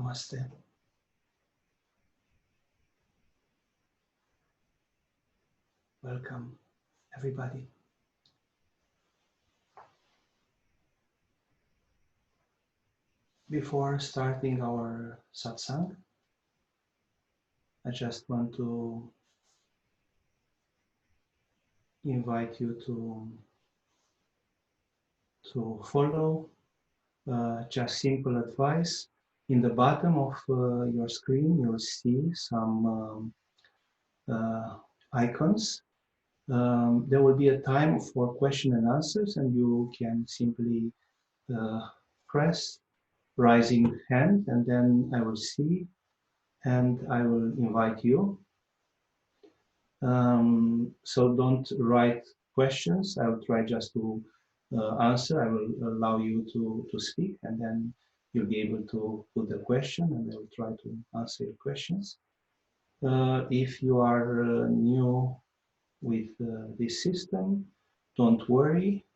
Namaste. Welcome, everybody. Before starting our satsang, I just want to invite you to follow just simple advice. In the bottom of your screen, you'll see some icons. There will be a time for question and answers, and you can simply press rising hand, and then I will see and I will invite you. So don't write questions. I will try just to answer. I will allow you to speak, and then you'll be able to put the question, and I will try to answer your questions. If you are new with this system, don't worry.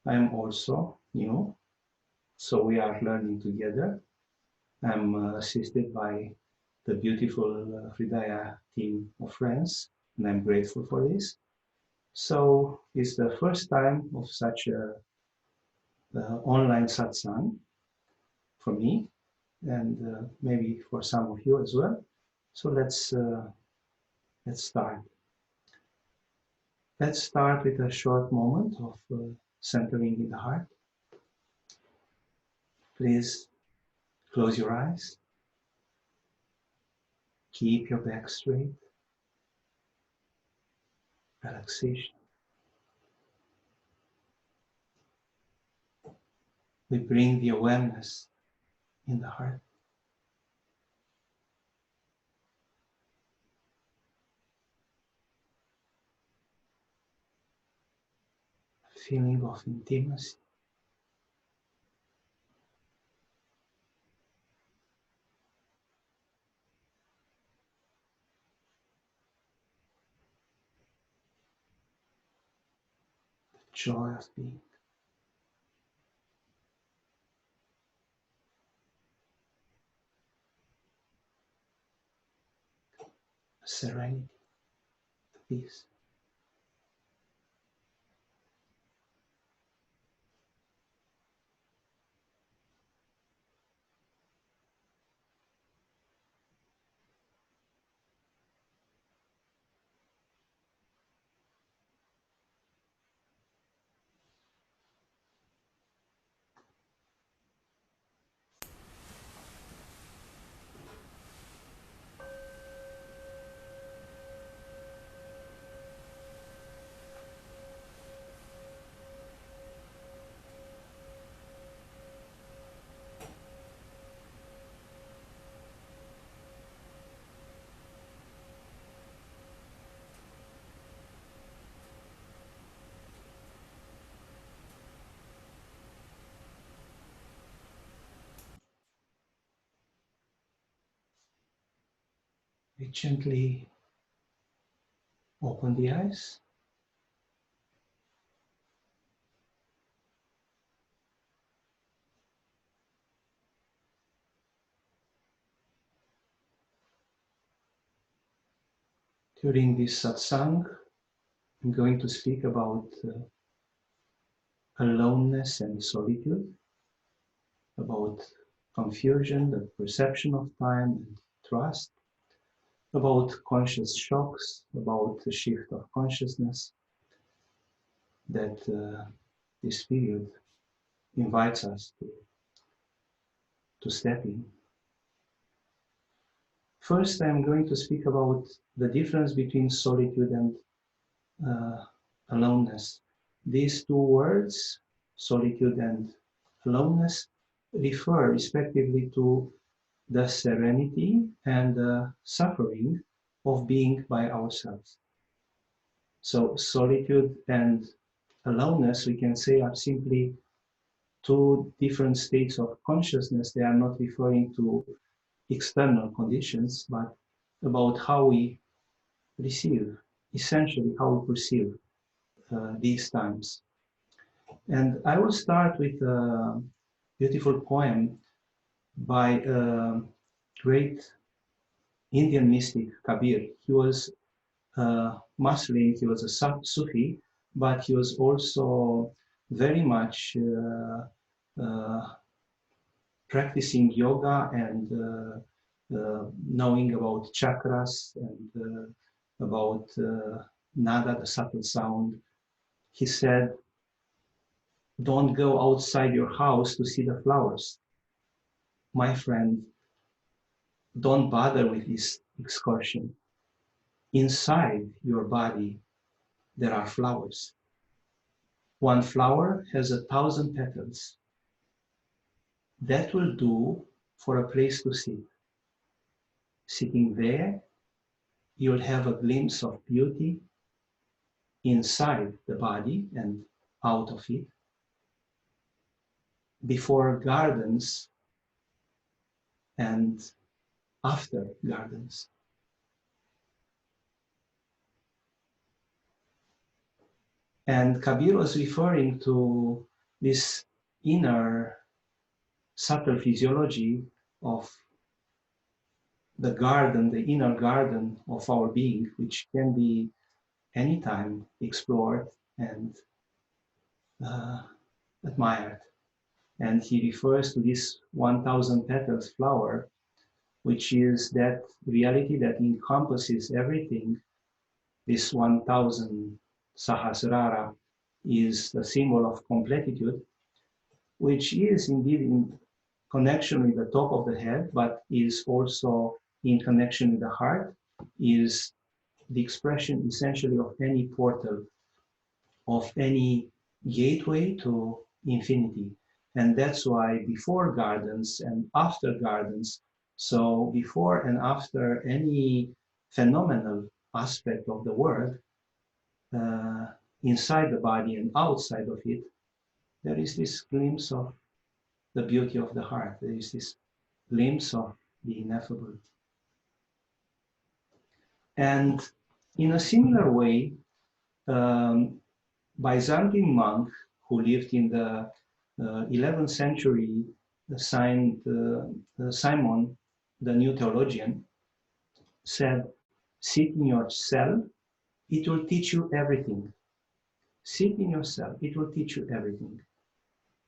I'm also new, so we are learning together. I'm assisted by the beautiful Hridaya team of friends, and I'm grateful for this. So it's the first time of such a online satsang for me, and maybe for some of you as well. So let's start. Let's start with a short moment of centering in the heart. Please close your eyes. Keep your back straight. Relaxation. We bring the awareness in the heart. A feeling of intimacy. The joy of being. The serenity. The peace. We gently open the eyes. During this satsang, I'm going to speak about aloneness and solitude, about confusion, the perception of time and trust, about conscious shocks, about the shift of consciousness that this period invites us to step in. First, I'm going to speak about the difference between solitude and aloneness. These two words, solitude and aloneness, refer respectively to the serenity and the suffering of being by ourselves. So solitude and aloneness, we can say, are simply two different states of consciousness. They are not referring to external conditions, but about how we receive, essentially how we perceive these times. And I will start with a beautiful poem by a great Indian mystic, Kabir. He was Muslim, he was a Sufi, but he was also very much practicing yoga and knowing about chakras and about nada, the subtle sound. He said, don't go outside your house to see the flowers. My friend, don't bother with this excursion. Inside your body, there are flowers. One flower has 1,000 petals. That will do for a place to sit. Sitting there, you'll have a glimpse of beauty inside the body and out of it. Before gardens and after gardens. And Kabir was referring to this inner subtle physiology of the garden, the inner garden of our being, which can be anytime explored and admired. And he refers to this 1,000 petals flower, which is that reality that encompasses everything. This 1,000 Sahasrara is the symbol of completitude, which is indeed in connection with the top of the head, but is also in connection with the heart, is the expression essentially of any portal, of any gateway to infinity. And that's why before gardens and after gardens, so before and after any phenomenal aspect of the world, inside the body and outside of it, there is this glimpse of the beauty of the heart. There is this glimpse of the ineffable. And in a similar way, Byzantine monk who lived in the 11th century, Simon, the new theologian, said, sit in your cell, it will teach you everything. Sit in your cell, it will teach you everything.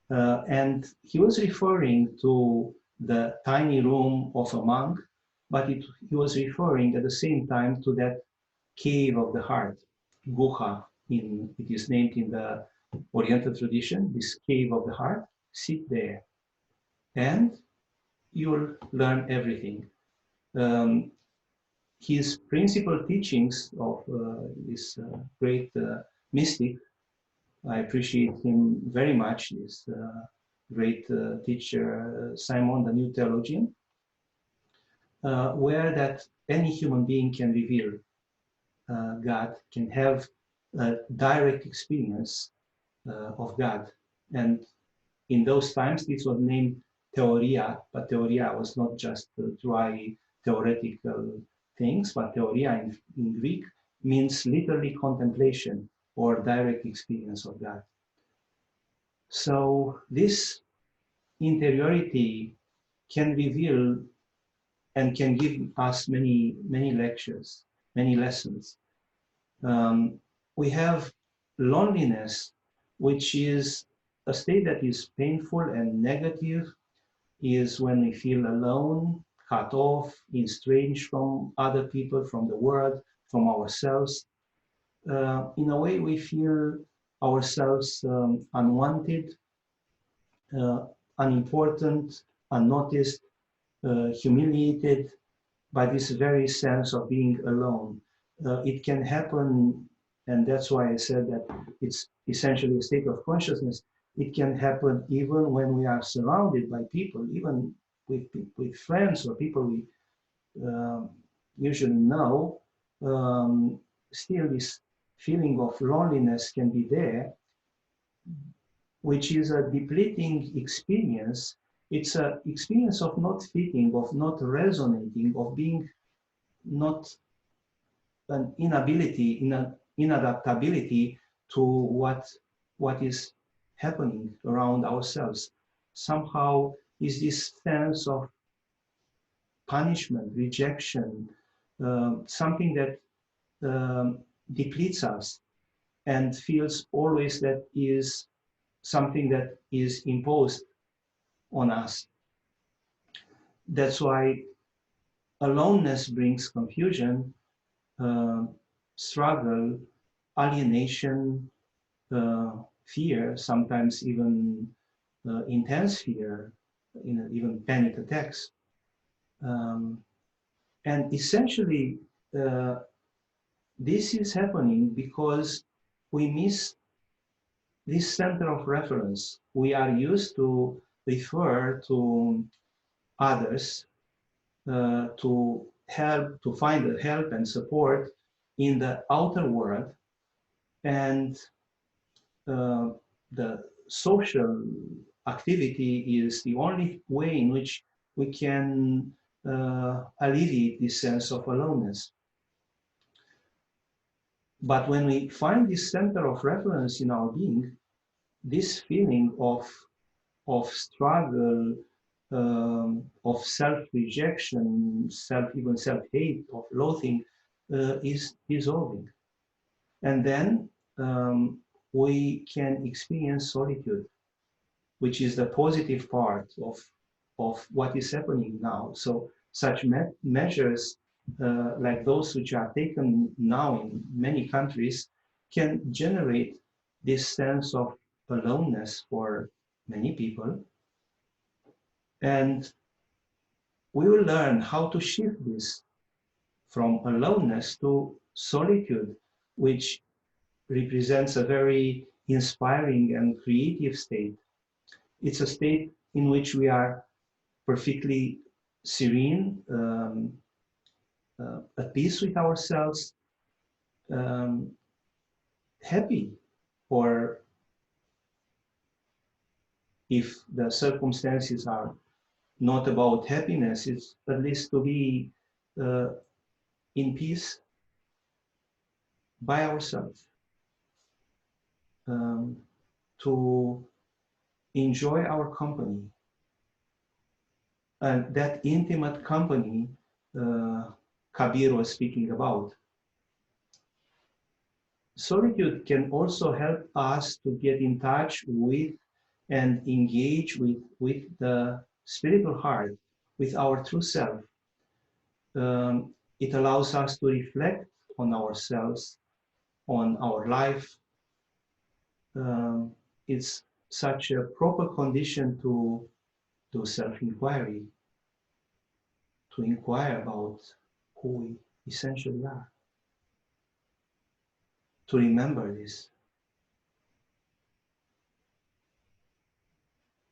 And he was referring to the tiny room of a monk, but he was referring at the same time to that cave of the heart, guha, it is named in the Oriental tradition, this cave of the heart. Sit there and you'll learn everything. His principal teachings of this great mystic, I appreciate him very much, this great teacher, Simon, the new theologian, where that any human being can reveal God, can have a direct experience of God. And in those times, this was named theoria, but theoria was not just dry theoretical things, but theoria in Greek means literally contemplation or direct experience of God. So this interiority can reveal and can give us many, many lectures, many lessons. We have loneliness, which is a state that is painful and negative, is when we feel alone, cut off, estranged from other people, from the world, from ourselves. In a way, we feel ourselves unwanted, unimportant, unnoticed, humiliated by this very sense of being alone. It can happen, and that's why I said that it's essentially a state of consciousness. It can happen even when we are surrounded by people, even with friends or people we usually know. Still, this feeling of loneliness can be there, which is a depleting experience. It's an experience of not fitting, of not resonating, of being not an inability, inadaptability to what is happening around ourselves. Somehow is this sense of punishment, rejection, something that depletes us and feels always that is something that is imposed on us. That's why aloneness brings confusion, struggle, alienation, fear, sometimes even intense fear, even panic attacks. And essentially, this is happening because we miss this center of reference. We are used to refer to others to help, to find help and support in the outer world, and the social activity is the only way in which we can alleviate this sense of aloneness. But when we find this center of reference in our being, this feeling of struggle, of self-rejection, even self-hate, of loathing, is dissolving. And then we can experience solitude, which is the positive part of what is happening now. So such measures like those which are taken now in many countries can generate this sense of aloneness for many people. And we will learn how to shift this from aloneness to solitude, which represents a very inspiring and creative state. It's a state in which we are perfectly serene, at peace with ourselves, happy, or if the circumstances are not about happiness, it's at least to be in peace by ourselves, to enjoy our company. And that intimate company Kabir was speaking about. Solitude can also help us to get in touch with and engage with the spiritual heart, with our true self. It allows us to reflect on ourselves, on our life. It's such a proper condition to self-inquiry, to inquire about who we essentially are, to remember this.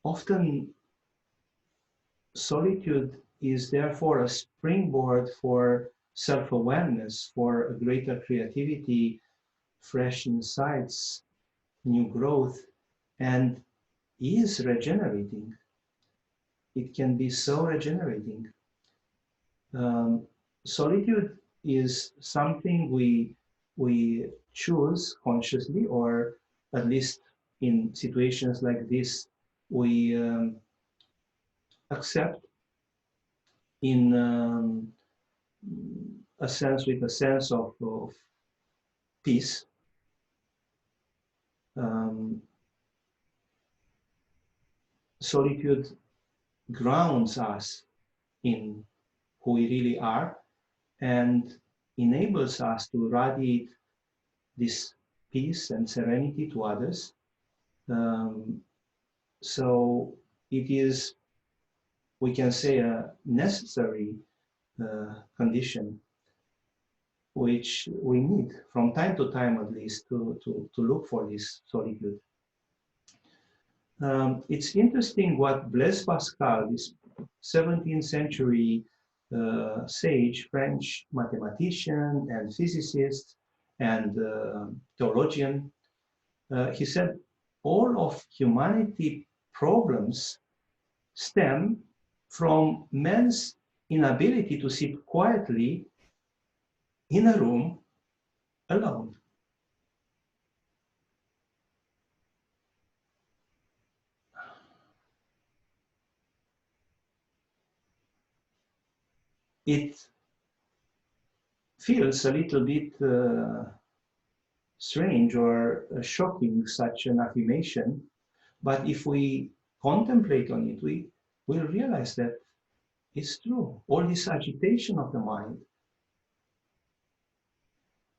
Often, solitude is therefore a springboard for self-awareness, for a greater creativity, fresh insights, new growth, and is regenerating. It can be so regenerating. Solitude is something we choose consciously, or at least in situations like this, we accept in a sense, with a sense of peace. Solitude grounds us in who we really are and enables us to radiate this peace and serenity to others. So it is, we can say, a necessary condition which we need from time to time, at least, to look for this solitude. It's interesting what Blaise Pascal, this 17th century sage, French mathematician and physicist and theologian, he said, all of humanity problems stem from man's inability to sit quietly in a room alone. It feels a little bit strange or shocking, such an affirmation, but if we contemplate on it, we will realize that it's true. All this agitation of the mind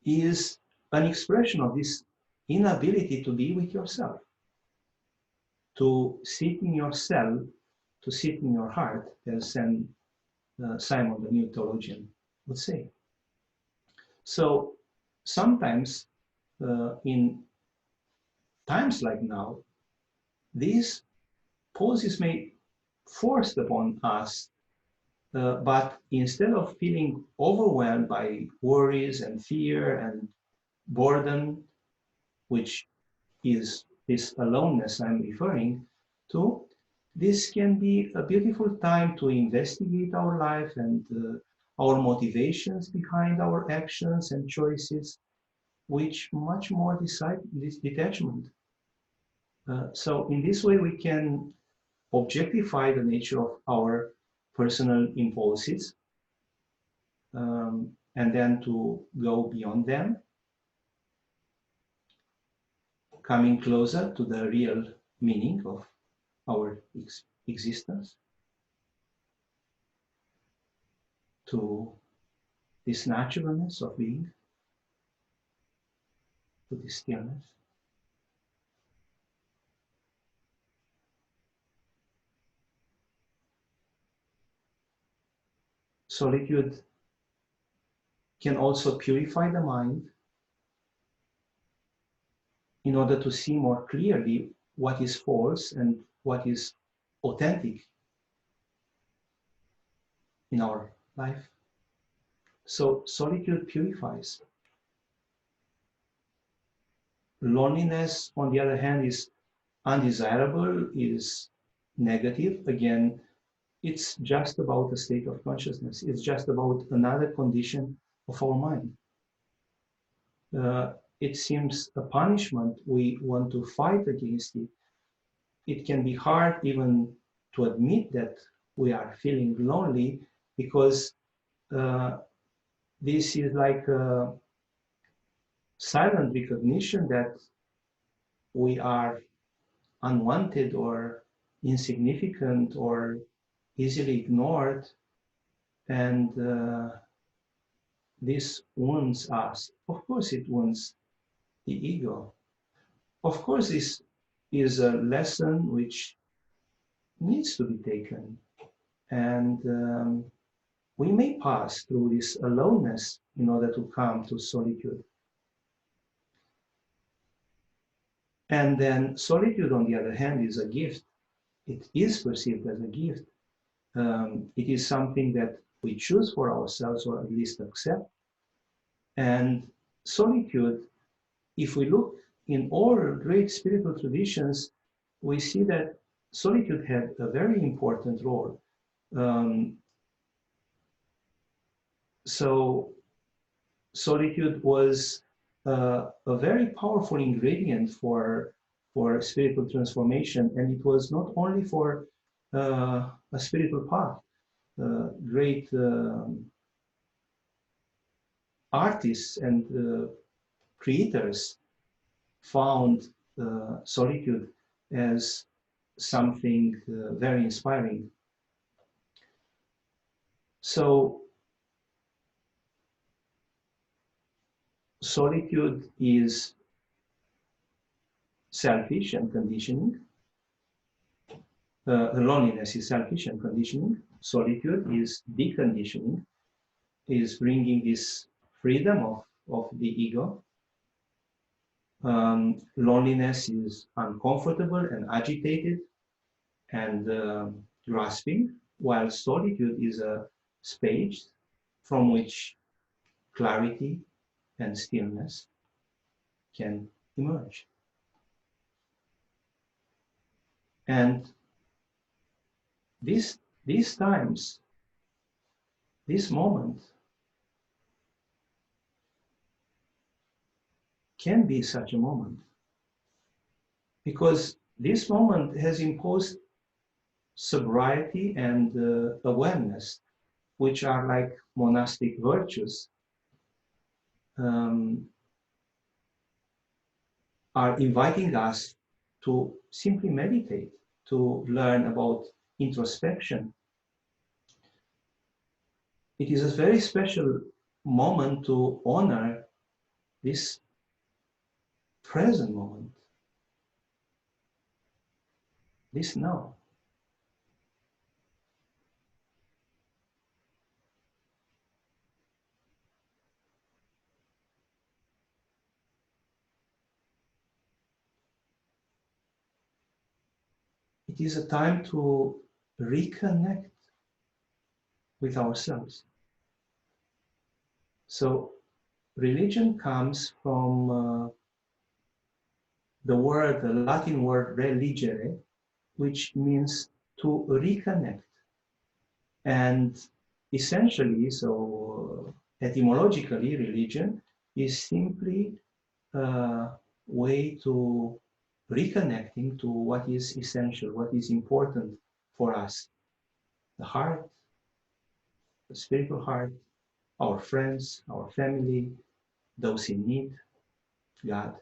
is an expression of this inability to be with yourself, to sit in yourself, to sit in your heart, as St. Simon, the new theologian, would say. So sometimes in times like now, these poses may forced upon us, but instead of feeling overwhelmed by worries and fear and boredom, which is this aloneness I'm referring to, this can be a beautiful time to investigate our life and our motivations behind our actions and choices, which much more decide this detachment. So in this way, we can objectify the nature of our personal impulses, and then to go beyond them, coming closer to the real meaning of our existence, to this naturalness of being, to this stillness. Solitude can also purify the mind in order to see more clearly what is false and what is authentic in our life. So solitude purifies. Loneliness, on the other hand, is undesirable, is negative. Again, it's just about a state of consciousness. It's just about another condition of our mind. It seems a punishment. We want to fight against it. It can be hard even to admit that we are feeling lonely, because this is like a silent recognition that we are unwanted or insignificant or easily ignored, and this wounds us. Of course, it wounds the ego. Of course, this is a lesson which needs to be taken, and we may pass through this aloneness in order to come to solitude. And then solitude, on the other hand, is a gift. It is perceived as a gift. It is something that we choose for ourselves, or at least accept. And solitude, if we look in all great spiritual traditions, we see that solitude had a very important role. So solitude was a very powerful ingredient for spiritual transformation, and it was not only for a spiritual path. Great artists and creators found solitude as something very inspiring. So solitude is selfish and conditioning. Loneliness is selfish and conditioning. Solitude is deconditioning, is bringing this freedom of the ego. Loneliness is uncomfortable and agitated and grasping, while solitude is a space from which clarity and stillness can emerge. And these times, this moment can be such a moment, because this moment has imposed sobriety and awareness. which are like monastic virtues, um, are inviting us to simply meditate, to learn about introspection. It is a very special moment to honor this present moment, this now. It is a time to reconnect with ourselves. So religion comes from the Latin word religere, which means to reconnect. And essentially, so etymologically, religion is simply a way to reconnecting to what is essential, what is important for us. The heart, the spiritual heart, our friends, our family, those in need, God.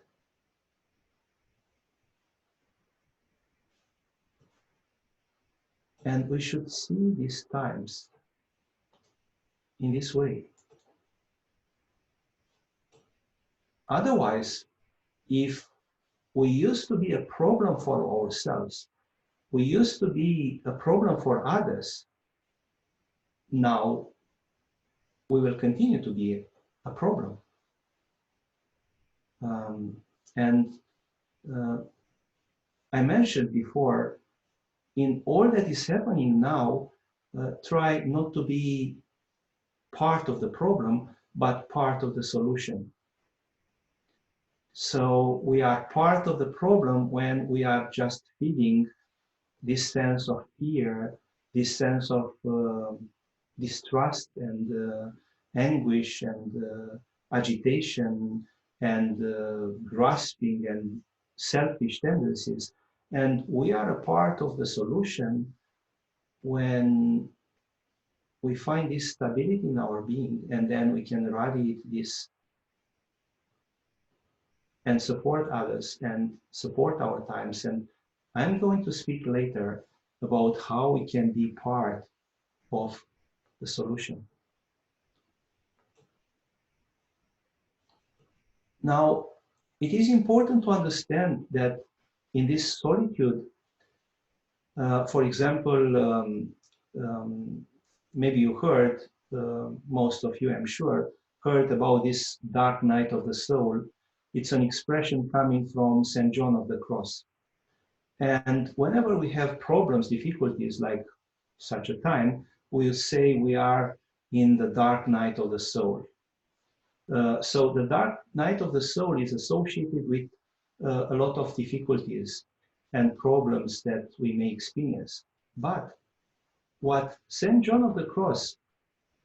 And we should see these times in this way. Otherwise, if we used to be a problem for ourselves, we used to be a problem for others, now we will continue to be a problem. And I mentioned before, in all that is happening now, try not to be part of the problem, but part of the solution. So we are part of the problem when we are just feeding this sense of fear, this sense of distrust and anguish and agitation and grasping and selfish tendencies. And we are a part of the solution when we find this stability in our being, and then we can radiate this and support others and support our times. And I'm going to speak later about how we can be part of the solution. Now, it is important to understand that in this solitude, for example, maybe you heard, most of you, I'm sure, heard about this dark night of the soul. It's an expression coming from St. John of the Cross. And whenever we have problems, difficulties like such a time, we'll say we are in the dark night of the soul. So the dark night of the soul is associated with a lot of difficulties and problems that we may experience. But what St. John of the Cross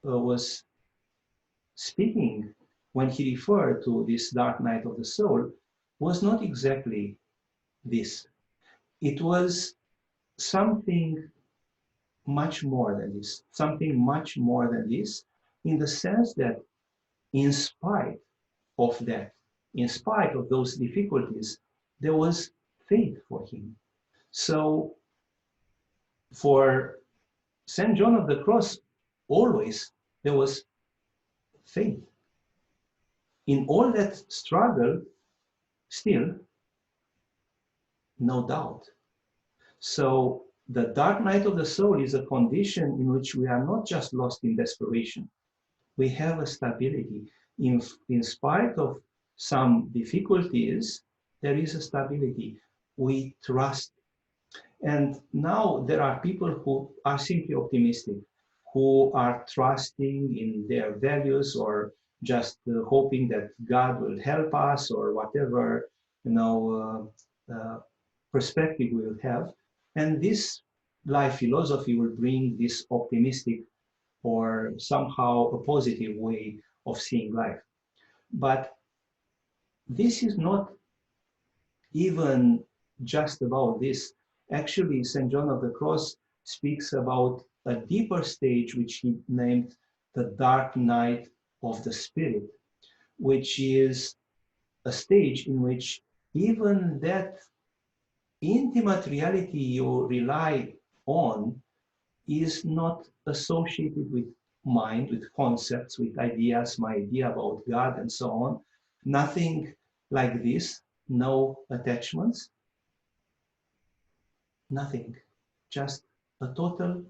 was speaking when he referred to this dark night of the soul was not exactly this. It was something much more than this, something much more than this, in the sense that in spite of that, in spite of those difficulties, there was faith for him. So for St. John of the Cross, always there was faith. In all that struggle, still, no doubt. So the dark night of the soul is a condition in which we are not just lost in desperation. We have a stability. In spite of some difficulties, there is a stability. We trust. And now there are people who are simply optimistic, who are trusting in their values or just hoping that God will help us or whatever, perspective we will have. And this life philosophy will bring this optimistic or somehow a positive way of seeing life. But this is not even just about this. Actually, St. John of the Cross speaks about a deeper stage which he named the dark night of the spirit, which is a stage in which even that intimate reality you rely on is not associated with mind, with concepts, with ideas, my idea about God, and so on. Nothing like this, no attachments, nothing. Just a total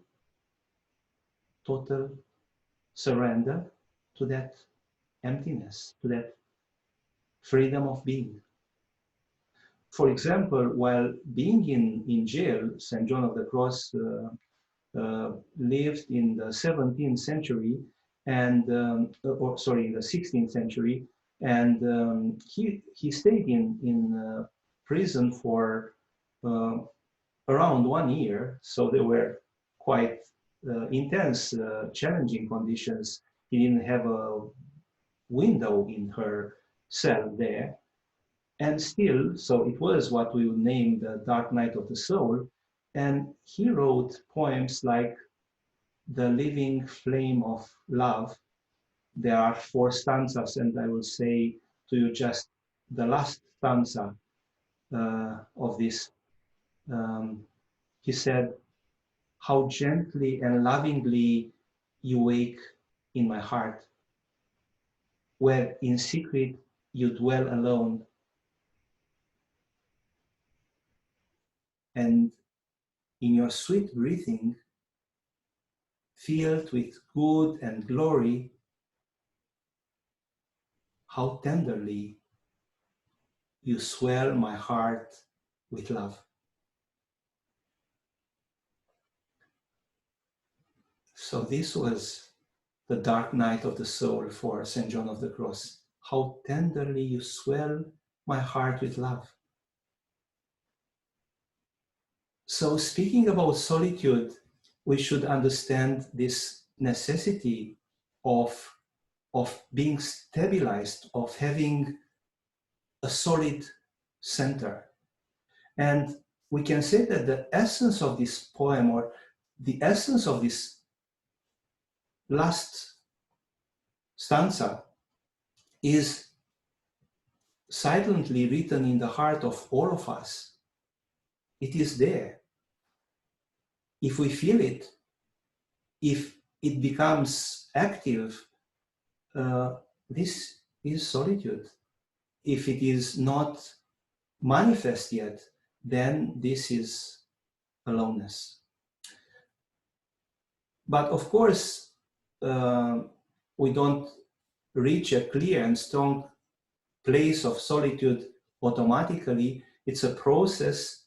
surrender to that emptiness, to that freedom of being. For example, while being in jail, St. John of the Cross lived in the 17th century and, or sorry, in the 16th century, and he stayed in prison for around 1 year. So there were quite intense, challenging conditions. He didn't have a window in her cell there. And still, so it was what we would name the dark night of the soul. And he wrote poems like The Living Flame of Love. There are 4 stanzas, and I will say to you just the last stanza of this. He said, "How gently and lovingly you wake in my heart, where in secret you dwell alone, and in your sweet breathing, filled with good and glory, how tenderly you swell my heart with love." So this was the dark night of the soul for St. John of the Cross. How tenderly you swell my heart with love. So speaking about solitude, we should understand this necessity of being stabilized, of having a solid center. And we can say that the essence of this poem, or the essence of this last stanza, is silently written in the heart of all of us. It is there. If we feel it, if it becomes active, this is solitude. If it is not manifest yet, then this is aloneness. But of course, we don't reach a clear and strong place of solitude automatically. It's a process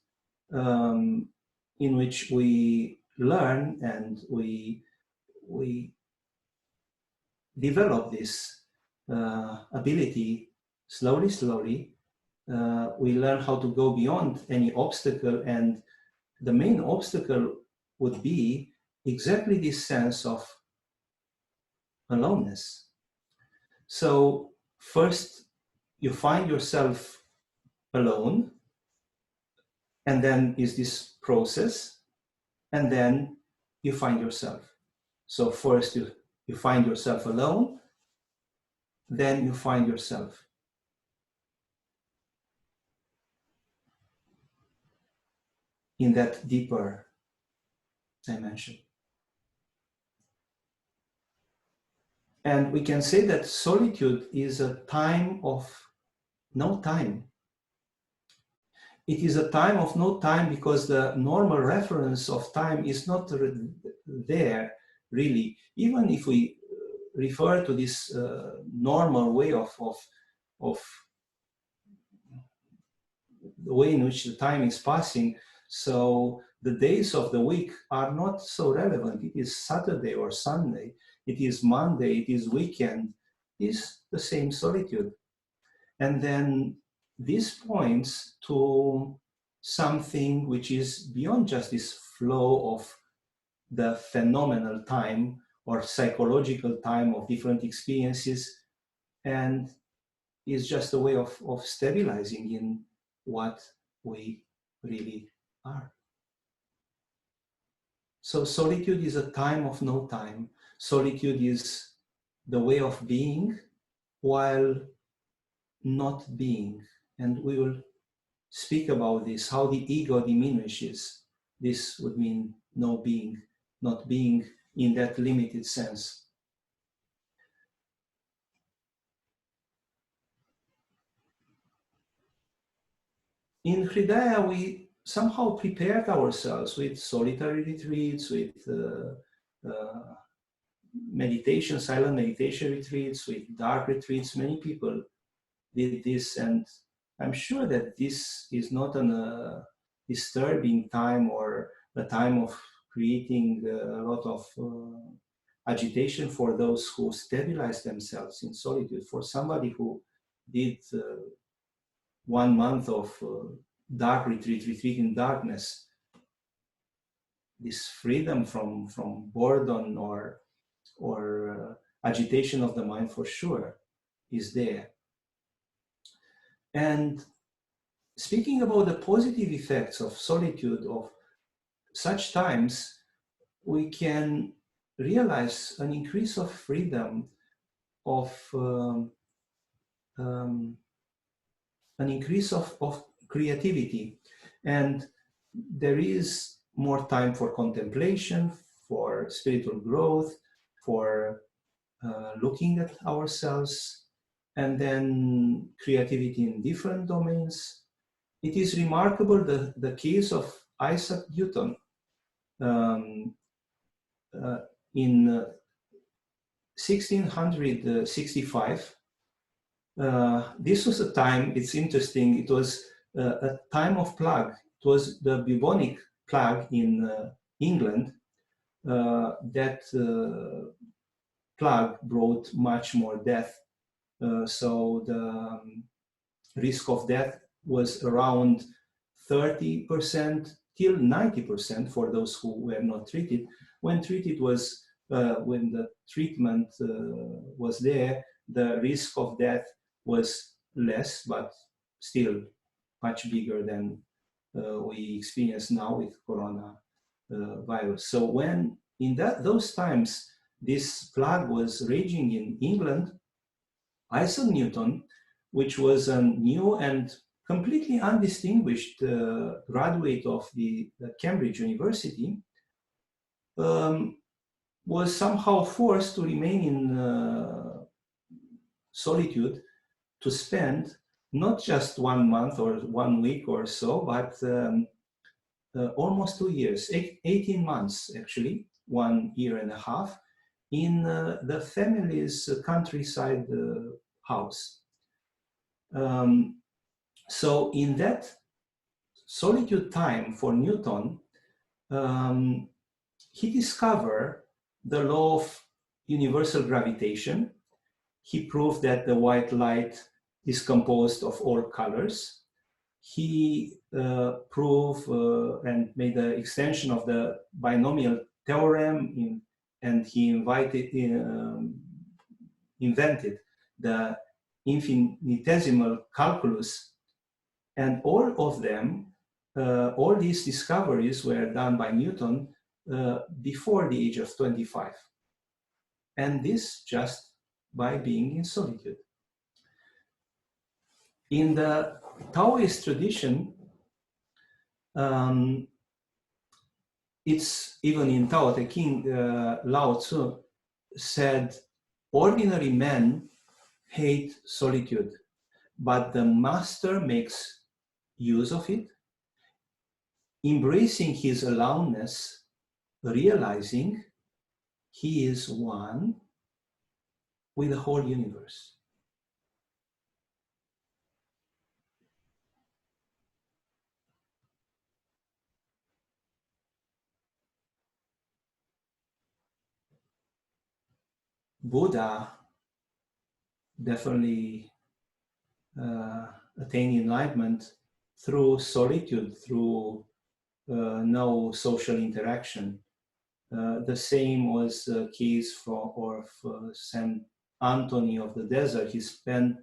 in which we learn and we develop this ability slowly. We learn how to go beyond any obstacle, and the main obstacle would be exactly this sense of aloneness. So first you find yourself alone, and then is this process, and then you find yourself. So first you find yourself alone, then you find yourself. In that deeper dimension. And we can say that solitude is a time of no time. It is a time of no time because the normal reference of time is not there, really. Even if we refer to this normal way of the way in which the time is passing, so the days of the week are not so relevant. It is Saturday or Sunday, it is Monday, it is weekend, is the same solitude. And then this points to something which is beyond just this flow of the phenomenal time or psychological time of different experiences, and is just a way of stabilizing in what we really are. So solitude is a time of no time. Solitude is the way of being while not being. And we will speak about this, how the ego diminishes. This would mean no being, not being in that limited sense. In Hridaya, we somehow prepared ourselves with solitary retreats, with meditation, silent meditation retreats, with dark retreats. Many people did this, and I'm sure that this is not a disturbing time or a time of creating a lot of agitation for those who stabilize themselves in solitude. For somebody who did 1 month of dark retreat in darkness, this freedom from boredom or agitation of the mind for sure is there. And speaking about the positive effects of solitude, of such times, we can realize an increase of freedom, of an increase of creativity. And there is more time for contemplation, for spiritual growth, for looking at ourselves, and then creativity in different domains. It is remarkable the case of Isaac Newton. In 1665, this was a time, it's interesting, it was a time of plague. It was the bubonic plague in England. That plague brought much more death. So the risk of death was around 30% till 90% for those who were not treated. When treated was, when the treatment was there, the risk of death was less, but still much bigger than we experience now with corona virus. So when in those times this plague was raging in England, Isaac Newton, which was a new and completely undistinguished graduate of the Cambridge University, was somehow forced to remain in solitude, to spend not just 1 month or 1 week or so, but almost 2 years, 18 months actually, 1.5 years, in the family's countryside house. So in that solitude time for Newton, he discovered the law of universal gravitation. He proved that the white light is composed of all colors. He proved and made the extension of the binomial theorem, and he invented the infinitesimal calculus. And all of them, all these discoveries were done by Newton before the age of 25. And this just by being in solitude. In the Taoist tradition, it's even in Tao Te Ching, Lao Tzu said, ordinary men hate solitude, but the master makes use of it, embracing his aloneness, realizing he is one with the whole universe. Buddha definitely attained enlightenment through solitude, through no social interaction. The same was the case for Saint Anthony of the Desert. He spent,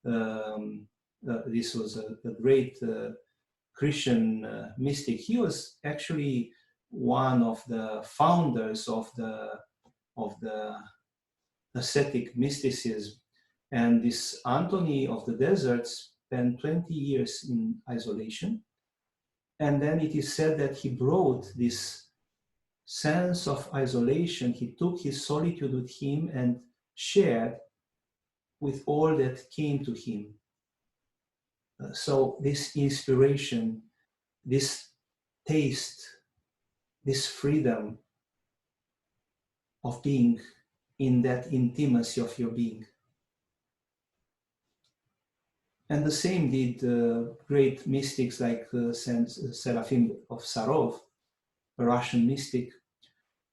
this was a great Christian mystic. He was actually one of the founders of the ascetic mysticism. And this Anthony of the Desert spent 20 years in isolation. And then it is said that he brought this sense of isolation. He took his solitude with him and shared with all that came to him. So this inspiration, this taste, this freedom of being in that intimacy of your being. And the same did great mystics like Saint Seraphim of Sarov, a Russian mystic.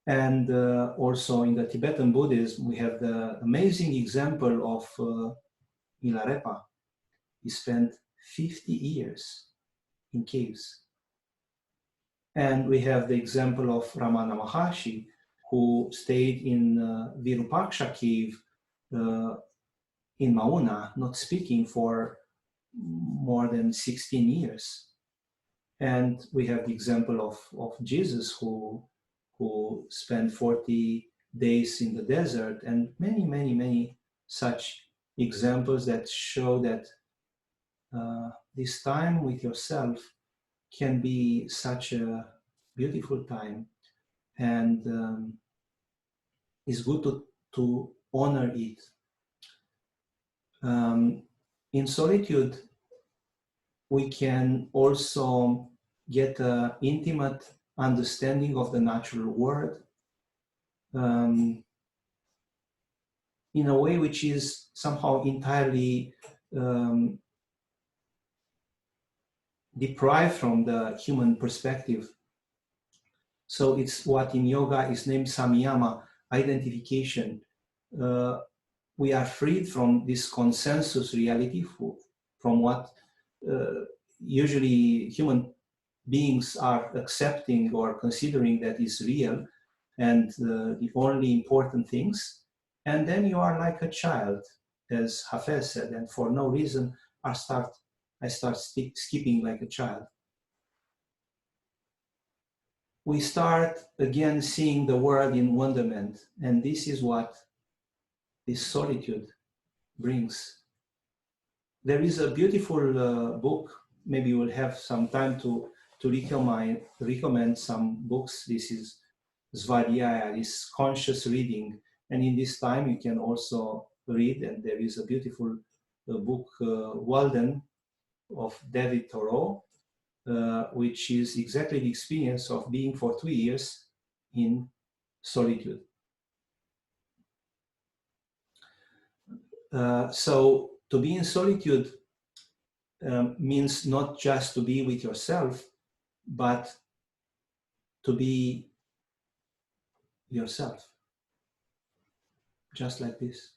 And also in the Tibetan Buddhism, we have the amazing example of Milarepa. He spent 50 years in caves. And we have the example of Ramana Maharshi, who stayed in Virupaksha cave in Mauna, not speaking for more than 16 years. And we have the example of Jesus, who spent 40 days in the desert, and many, many, many such examples that show that this time with yourself can be such a beautiful time, and it's good to honor it. In solitude, we can also get an intimate understanding of the natural world in a way which is somehow entirely deprived from the human perspective. So it's what in yoga is named Samyama Identification. We are freed from this consensus reality, from what usually human beings are accepting or considering that is real and the only important things. And then you are like a child, as Hafez said, and for no reason I start skipping like a child. We start again seeing the world in wonderment, and this is what this solitude brings. There is a beautiful book, maybe we'll have some time to recommend some books. This is Svadhyaya, this conscious reading, and in this time you can also read, and there is a beautiful book, Walden, of David Thoreau, which is exactly the experience of being for 2 years in solitude. So to be in solitude means not just to be with yourself, but to be yourself, just like this.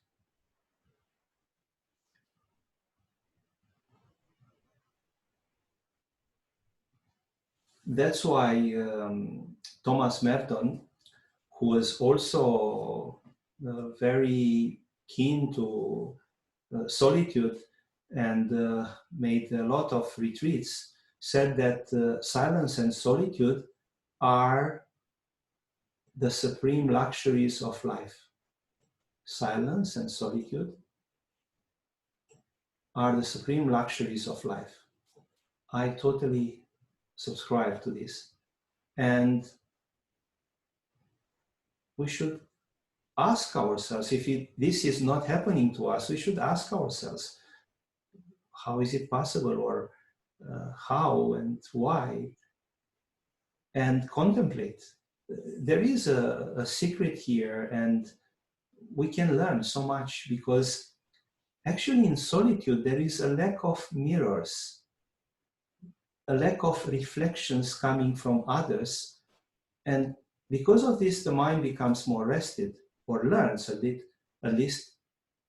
That's why Thomas Merton, who was also very keen to solitude and made a lot of retreats, said that silence and solitude are the supreme luxuries of life. Silence and solitude are the supreme luxuries of life. I totally subscribe to this. And we should ask ourselves, if this is not happening to us, we should ask ourselves, how is it possible, or how and why, and contemplate. There is a secret here, and we can learn so much, because actually in solitude there is a lack of mirrors, a lack of reflections coming from others, and because of this the mind becomes more rested, or learns at least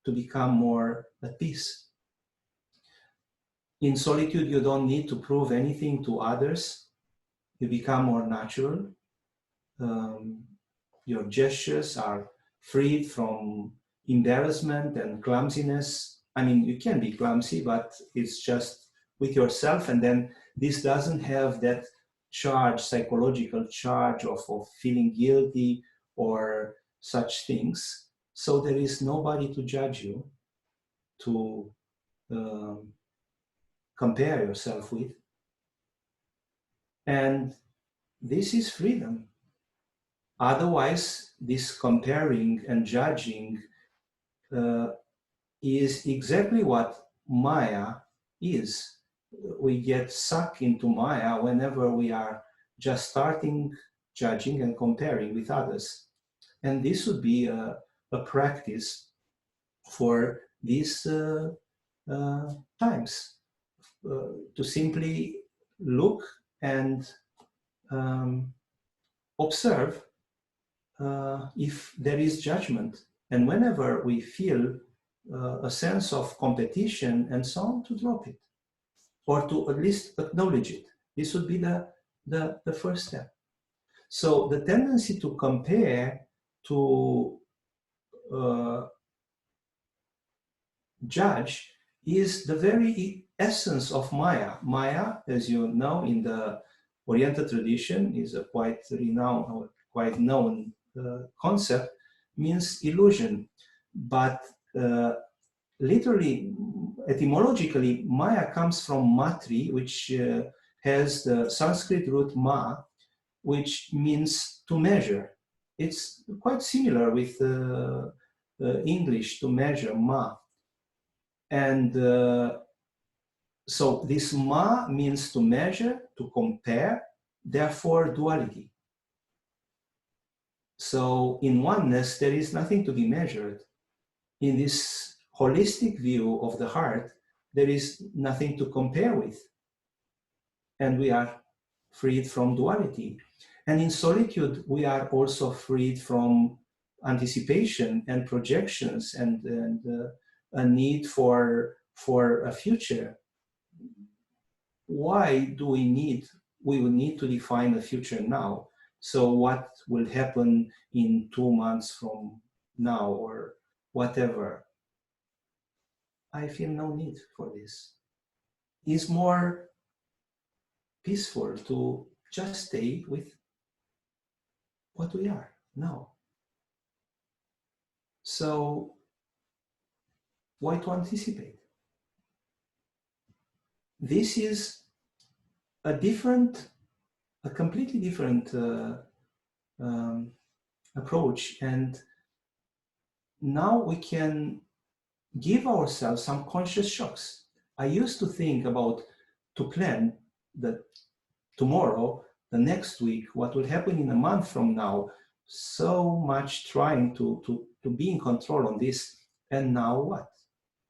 to become more at peace. In solitude you don't need to prove anything to others. You become more natural. Your gestures are freed from embarrassment and clumsiness. I mean, you can be clumsy, but it's just with yourself, and then this doesn't have that charge, psychological charge of feeling guilty or such things. So there is nobody to judge you, to compare yourself with. And this is freedom. Otherwise, this comparing and judging is exactly what Maya is. We get sucked into Maya whenever we are just starting judging and comparing with others. And this would be a practice for these times, to simply look and observe if there is judgment. And whenever we feel a sense of competition and so on, to drop it, or to at least acknowledge it. This would be the first step. So the tendency to compare, to judge, is the very essence of Maya. Maya, as you know, in the Oriental tradition, is a quite renowned or quite known concept, means illusion. But literally, etymologically, Maya comes from matri, which has the Sanskrit root ma, which means to measure. It's quite similar with English, to measure, ma. And so this ma means to measure, to compare, therefore duality. So in oneness, there is nothing to be measured. In this holistic view of the heart, there is nothing to compare with. And we are freed from duality. And in solitude, we are also freed from anticipation and projections and a need for a future. Why do we need? We will need to define the future now. So what will happen in 2 months from now, or whatever? I feel no need for this. It's more peaceful to just stay with what we are now. So why to anticipate? This is a completely different approach, and now we can give ourselves some conscious shocks. I used to think about, to plan that tomorrow, the next week, what will happen in a month from now, so much trying to be in control on this. And now what?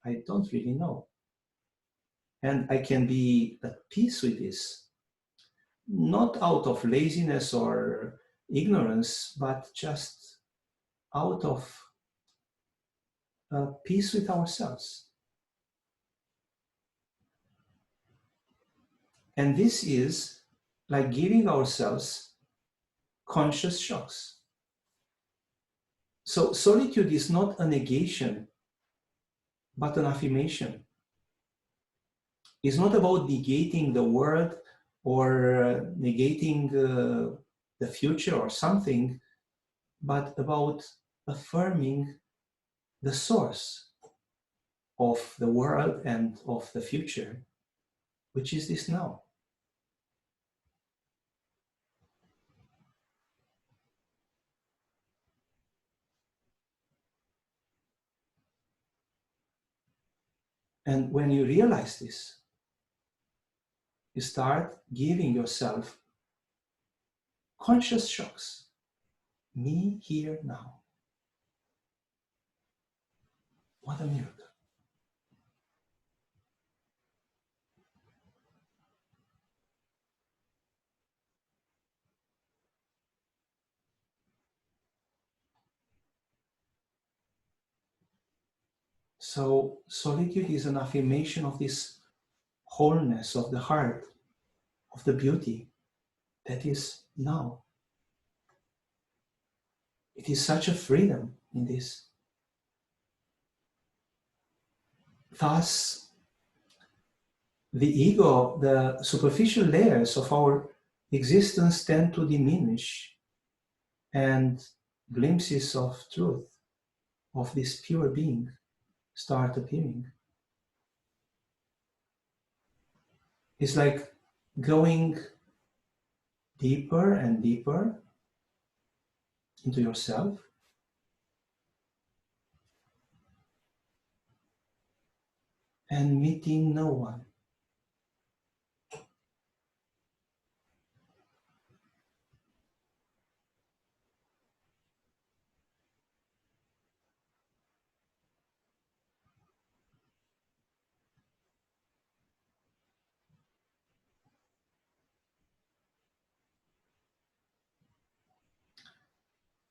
I don't really know. And I can be at peace with this, not out of laziness or ignorance, but just out of peace with ourselves. And this is like giving ourselves conscious shocks. So solitude is not a negation, but an affirmation. It's not about negating the world or negating the future or something, but about affirming the source of the world and of the future, which is this now. And when you realize this, you start giving yourself conscious shocks. Me here now. What a miracle. So solitude is an affirmation of this wholeness of the heart, of the beauty that is now. It is such a freedom in this. Thus, the ego, the superficial layers of our existence tend to diminish and glimpses of truth, of this pure being, start appearing. It's like going deeper and deeper into yourself, and meeting no one.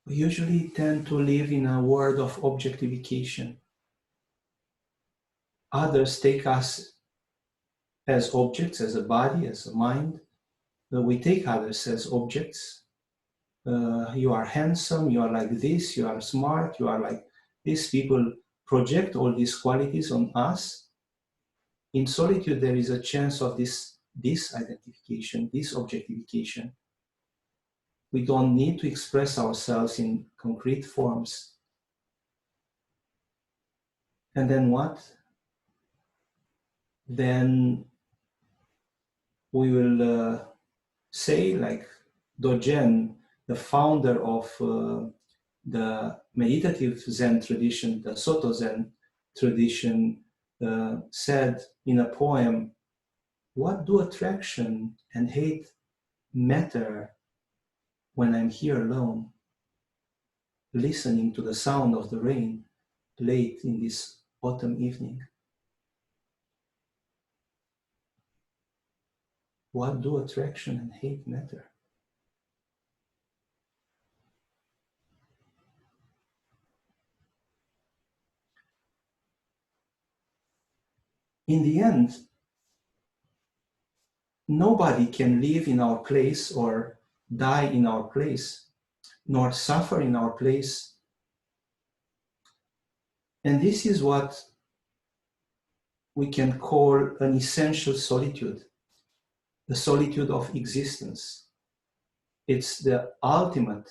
We usually tend to live in a world of objectification. Others take us as objects, as a body, as a mind. We take others as objects. You are handsome, you are like this, you are smart, you are like this. People project all these qualities on us. In solitude, there is a chance of this identification, this objectification. We don't need to express ourselves in concrete forms. And then what? Then we will say, like Dogen, the founder of the meditative Zen tradition, the Soto Zen tradition, said in a poem, "What do attraction and hate matter when I'm here alone, listening to the sound of the rain late in this autumn evening? What do attraction and hate matter?" In the end, nobody can live in our place or die in our place, nor suffer in our place. And this is what we can call an essential solitude, the solitude of existence. It's the ultimate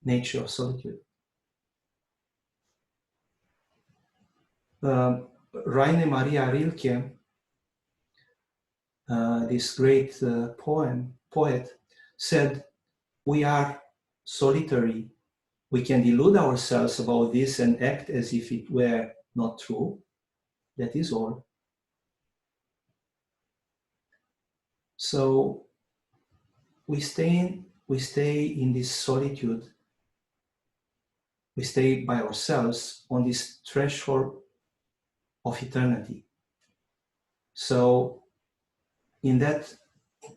nature of solitude. Rainer Maria Rilke, this great poet, said, "We are solitary. We can delude ourselves about this and act as if it were not true. That is all." So we stay in this solitude. We stay by ourselves on this threshold of eternity. So in that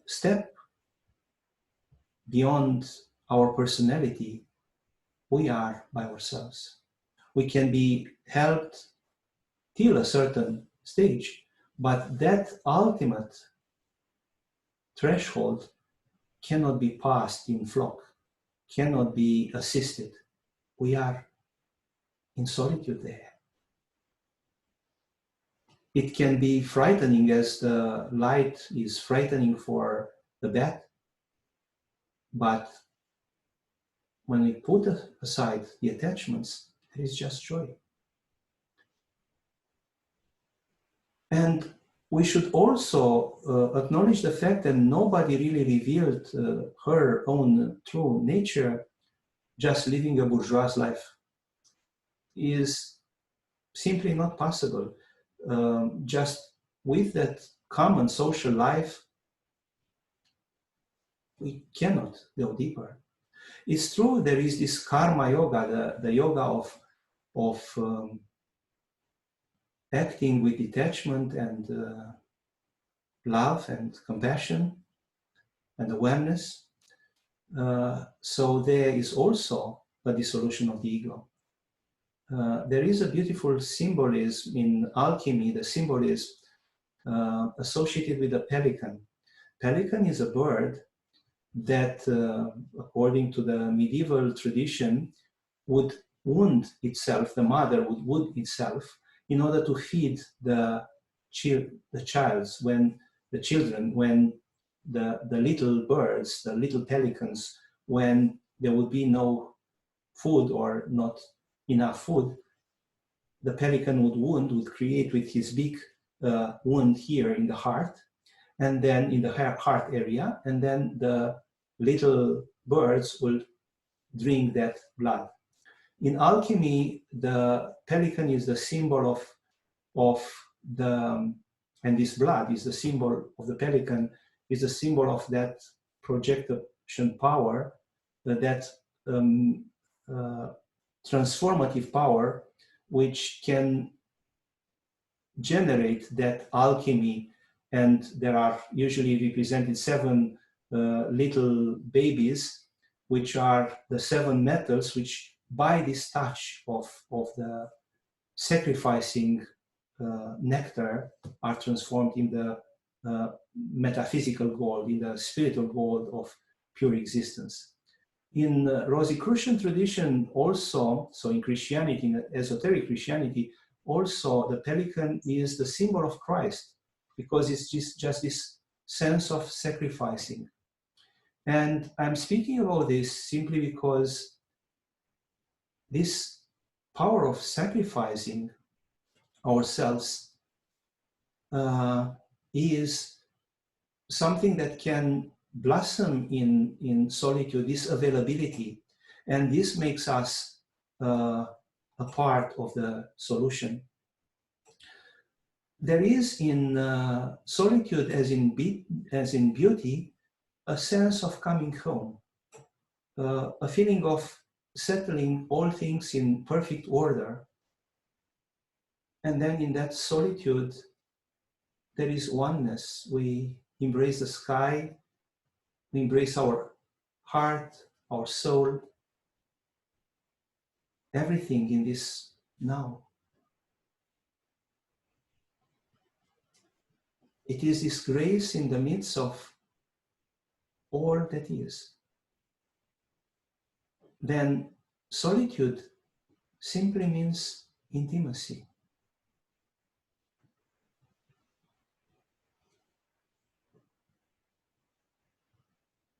step beyond our personality, we are by ourselves. We can be helped till a certain stage, but that ultimate threshold cannot be passed in flock, cannot be assisted. We are in solitude there. It can be frightening, as the light is frightening for the bat, but when we put aside the attachments, there is just joy. And we should also acknowledge the fact that nobody really revealed her own true nature. Just living a bourgeois life is simply not possible. Just with that common social life, we cannot go deeper. It's true, there is this karma yoga, the yoga of acting with detachment and love and compassion and awareness. So there is also a dissolution of the ego. There is a beautiful symbolism in alchemy, the symbolism associated with a pelican. Pelican is a bird that, according to the medieval tradition, would wound itself, the mother would wound itself in order to feed the children when the little birds, the little pelicans, when there would be no food or not enough food, the pelican would create with his beak wound here in the heart, and then in the heart area, and then the little birds will drink that blood. In alchemy, the pelican is the symbol of the, and this blood is the symbol of the pelican, is the symbol of that projection power, that transformative power, which can generate that alchemy. And there are usually represented 7 little babies, which are the 7 metals, which by this touch of the sacrificing nectar are transformed in the metaphysical gold, in the spiritual gold of pure existence. In Rosicrucian tradition also, so in Christianity, in esoteric Christianity, also the pelican is the symbol of Christ, because it's just this sense of sacrificing. And I'm speaking about this simply because this power of sacrificing ourselves is something that can blossom in solitude, this availability. And this makes us a part of the solution. There is in solitude, as in beauty, a sense of coming home, a feeling of settling all things in perfect order. And then in that solitude, there is oneness. We embrace the sky, we embrace our heart, our soul, everything in this now. It is this grace in the midst of all that is. Then solitude simply means intimacy.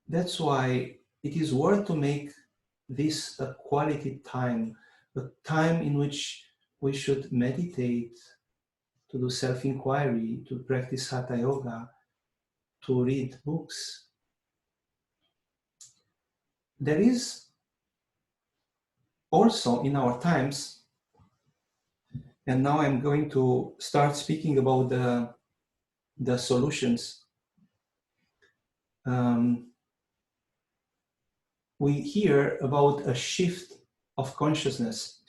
That's why it is worth to make this a quality time, a time in which we should meditate, to do self-inquiry, to practice hatha yoga, to read books. There is also in our times, and now I'm going to start speaking about the solutions. We hear about a shift of consciousness.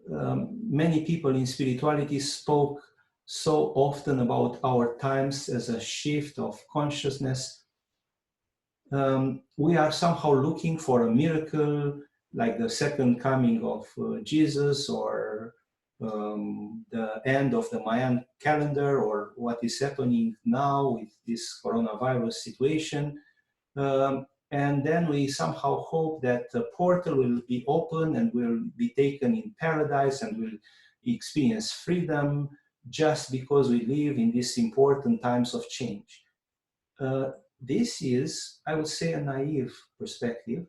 Many people in spirituality spoke so often about our times as a shift of consciousness. We are somehow looking for a miracle, like the second coming of Jesus, or the end of the Mayan calendar, or what is happening now with this coronavirus situation. And then we somehow hope that the portal will be open and we'll be taken in paradise and we'll experience freedom just because we live in these important times of change. This is, I would say, a naive perspective,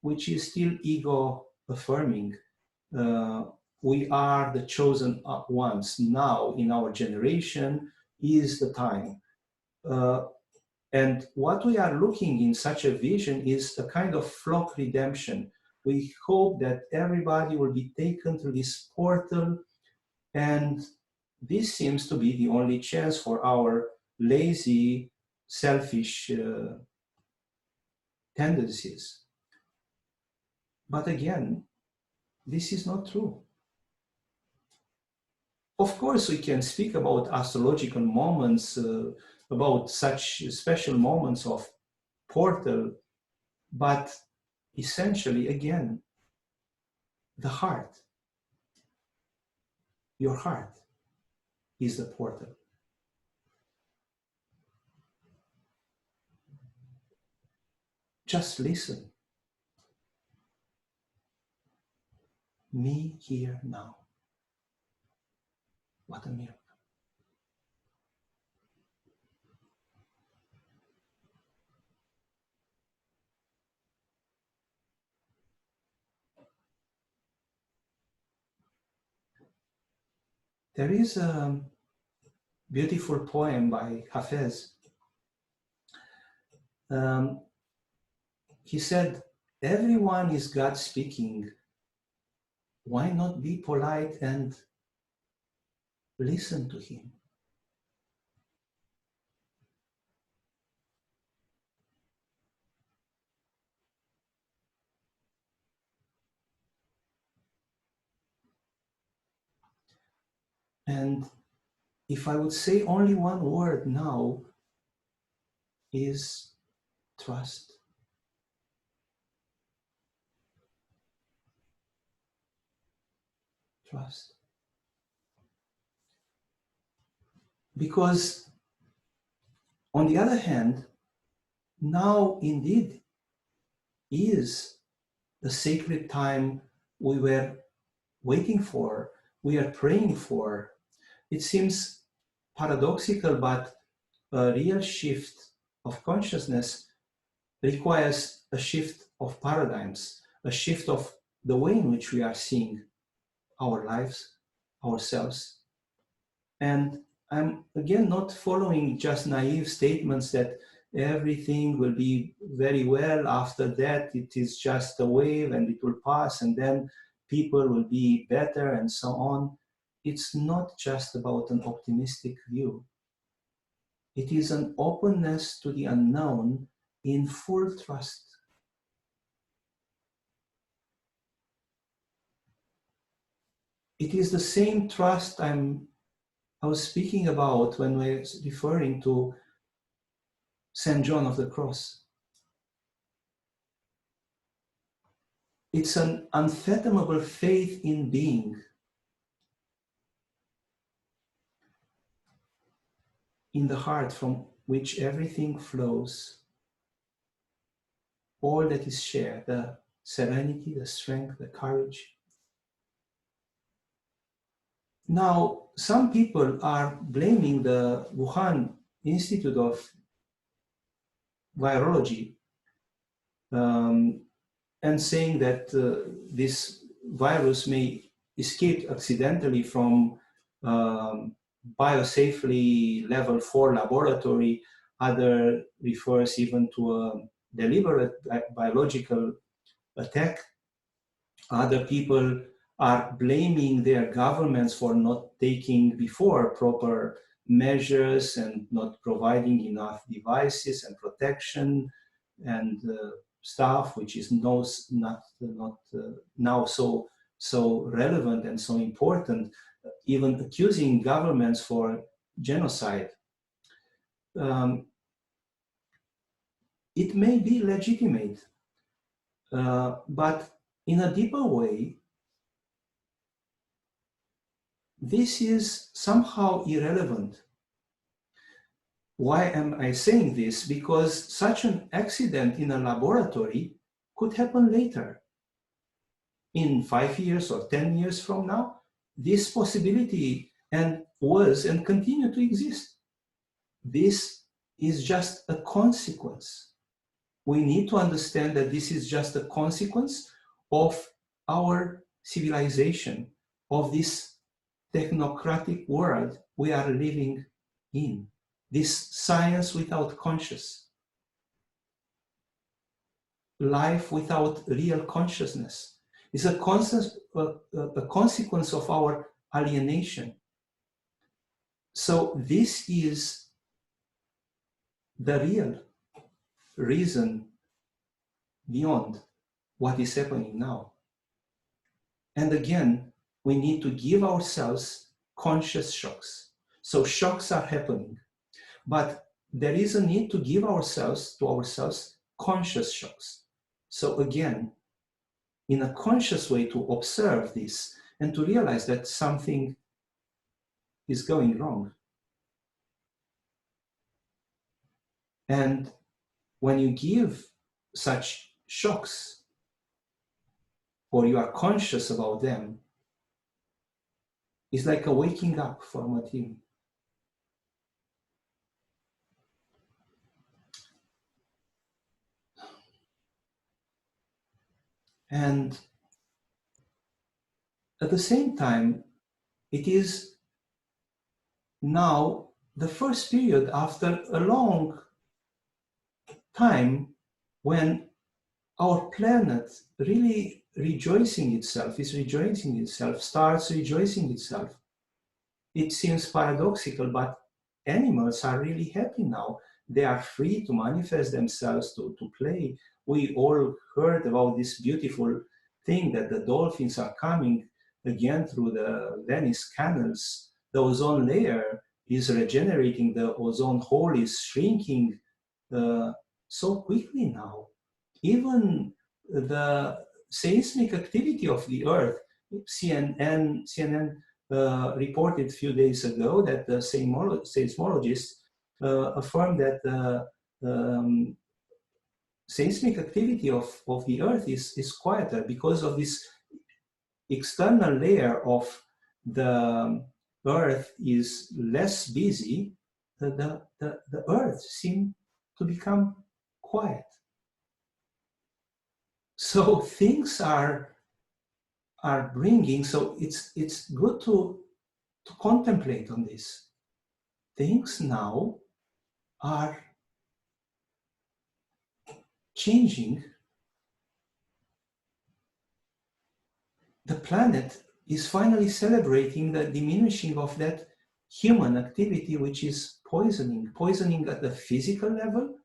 which is still ego affirming. We are the chosen ones. Now, in our generation, is the time. And what we are looking in such a vision is a kind of flock redemption. We hope that everybody will be taken through this portal, and this seems to be the only chance for our lazy, selfish tendencies. But again, this is not true. Of course, we can speak about astrological moments, about such special moments of portal, but essentially, again, the heart, your heart is the portal. Just listen. Me here now. What a miracle. There is a beautiful poem by Hafez. He said, everyone is God speaking. Why not be polite and listen to him? And if I would say only one word now, is trust. Trust. Because on the other hand, now indeed is the sacred time we were waiting for, we are praying for. It seems paradoxical, but a real shift of consciousness requires a shift of paradigms, a shift of the way in which we are seeing our lives, ourselves. And I'm again not following just naive statements that everything will be very well after that, it is just a wave and it will pass and then people will be better and so on. It's not just about an optimistic view. It is an openness to the unknown in full trust. It is the same trust I was speaking about when I was referring to St. John of the Cross. It's an unfathomable faith in being, in the heart from which everything flows, all that is shared, the serenity, the strength, the courage. Now, some people are blaming the Wuhan Institute of Virology and saying that this virus may escape accidentally from biosafely level 4 laboratory. Other refers even to a deliberate biological attack. Other people are blaming their governments for not taking before proper measures and not providing enough devices and protection and stuff, which is not now so relevant and so important, even accusing governments for genocide. It may be legitimate, but in a deeper way, this is somehow irrelevant. Why am I saying this? Because such an accident in a laboratory could happen later. In 5 years or 10 years from now, this possibility was and continue to exist. This is just a consequence. We need to understand that this is just a consequence of our civilization, of this technocratic world we are living in. This science without conscious, life without real consciousness, is a consequence of our alienation. So this is the real reason beyond what is happening now. And again, we need to give ourselves conscious shocks. So shocks are happening, but there is a need to give ourselves conscious shocks. So again, in a conscious way to observe this and to realize that something is going wrong. And when you give such shocks, or you are conscious about them, it's like a waking up from a dream. And at the same time, it is now the first period after a long time when our planet really is rejoicing itself, starts rejoicing itself. It seems paradoxical, but animals are really happy now. They are free to manifest themselves, to play. We all heard about this beautiful thing that the dolphins are coming again through the Venice canals. The ozone layer is regenerating, the ozone hole is shrinking uh, so quickly now. Even the seismic activity of the Earth, CNN reported a few days ago that the seismologists affirmed that the seismic activity of the Earth is quieter because of this external layer of the Earth is less busy. The Earth seemed to become quiet. So things are bringing, so it's good to contemplate on this. Things now are changing. The planet is finally celebrating the diminishing of that human activity, which is poisoning at the physical level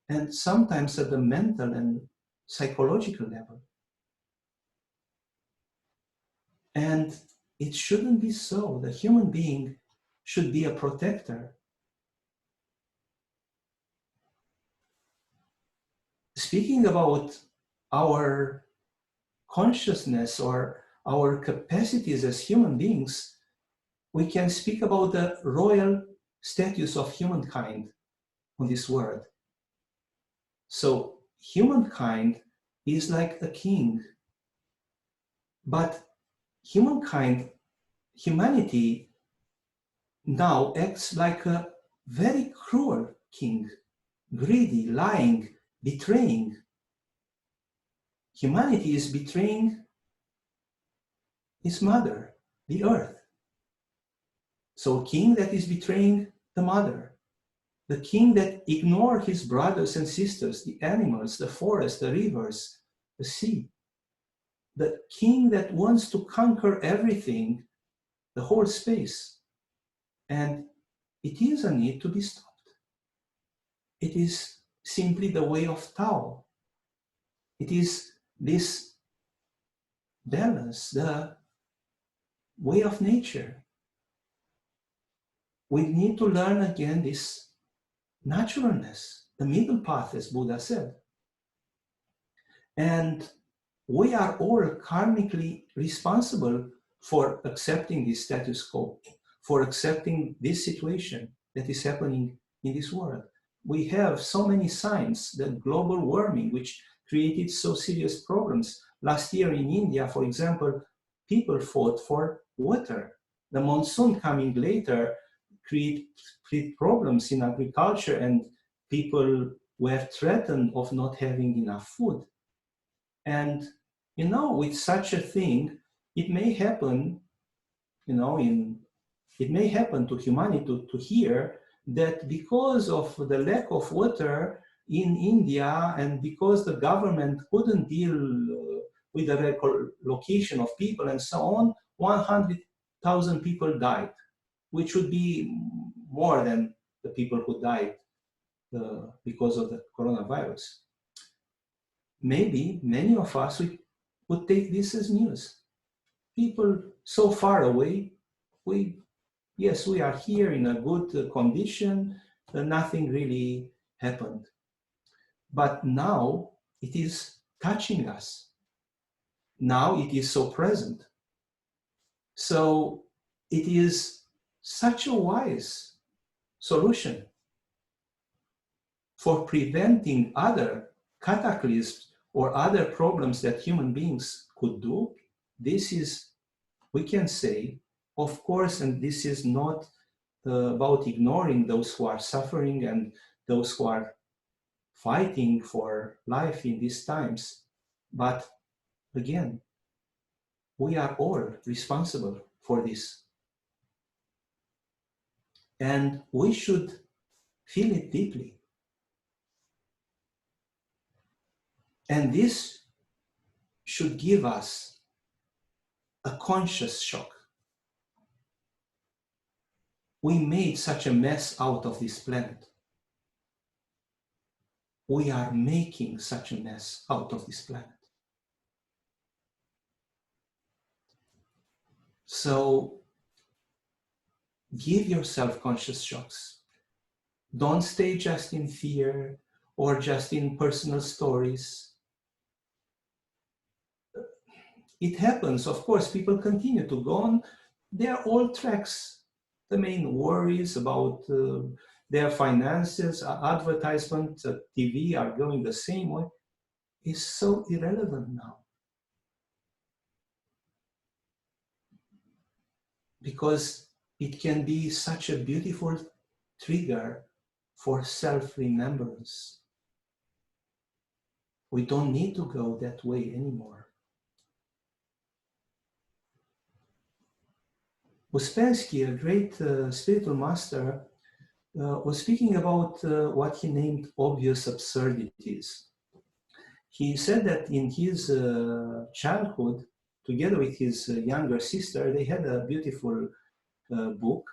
and sometimes at the mental and psychological level. And it shouldn't be so. The human being should be a protector. Speaking about our consciousness or our capacities as human beings, we can speak about the royal status of humankind on this world. So humankind is like a king, but humanity now acts like a very cruel king, greedy, lying, betraying. Humanity is betraying his mother, the earth. So a king that is betraying the mother, the king that ignores his brothers and sisters, the animals, the forest, the rivers, the sea, the king that wants to conquer everything, the whole space. And it is a need to be stopped. It is simply the way of Tao. It is this balance, the way of nature. We need to learn again this naturalness, the middle path, as Buddha said. And we are all karmically responsible for accepting this status quo, for accepting this situation that is happening in this world. We have so many signs that global warming, which created so serious problems. Last year in India, for example, people fought for water. The monsoon coming later create problems in agriculture, and people were threatened of not having enough food. And with such a thing, it may happen, it may happen to humanity to hear that because of the lack of water in India and because the government couldn't deal with the relocation of people and so on, 100,000 people died, which would be more than the people who died because of the coronavirus. Maybe many of us would take this as news. People so far away, yes, we are here in a good condition, nothing really happened. But now it is touching us. Now it is so present. So it is such a wise solution for preventing other cataclysms or other problems that human beings could do. This is, we can say, of course, and this is not about ignoring those who are suffering and those who are fighting for life in these times. But again, we are all responsible for this. And we should feel it deeply. And this should give us a conscious shock. We made such a mess out of this planet. We are making such a mess out of this planet. So give yourself conscious shocks. Don't stay just in fear or just in personal stories. It happens, of course, people continue to go on their old tracks. The main worries about their finances, advertisements, TV are going the same way, is so irrelevant now. Because it can be such a beautiful trigger for self-remembrance. We don't need to go that way anymore. Uspensky, a great spiritual master, was speaking about what he named obvious absurdities. He said that in his childhood, together with his younger sister, they had a beautiful book